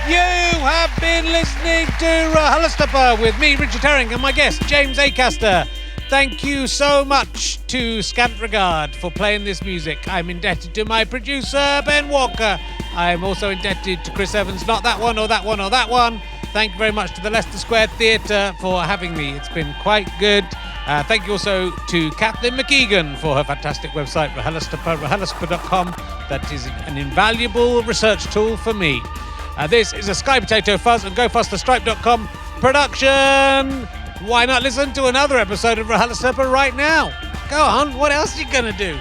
S2: You have been listening to RHLSTP with me, Richard Herring, and my guest, James Acaster.
S1: thank you so much to Scant Regard for playing this music. I'm indebted to my producer, Ben Walker. I'm also indebted to Chris Evans, not that one or that one or that one. Thank you very much to the Leicester Square Theatre for having me. It's been quite good. Thank you also to Kathleen McKeegan for her fantastic website, RHLSTP.com. That is an invaluable research tool for me. This is a Sky Potato Fuzz and GoFasterStripe.com production. Why not listen to another episode of RHLSTP right now? Go on, what else are you going to do?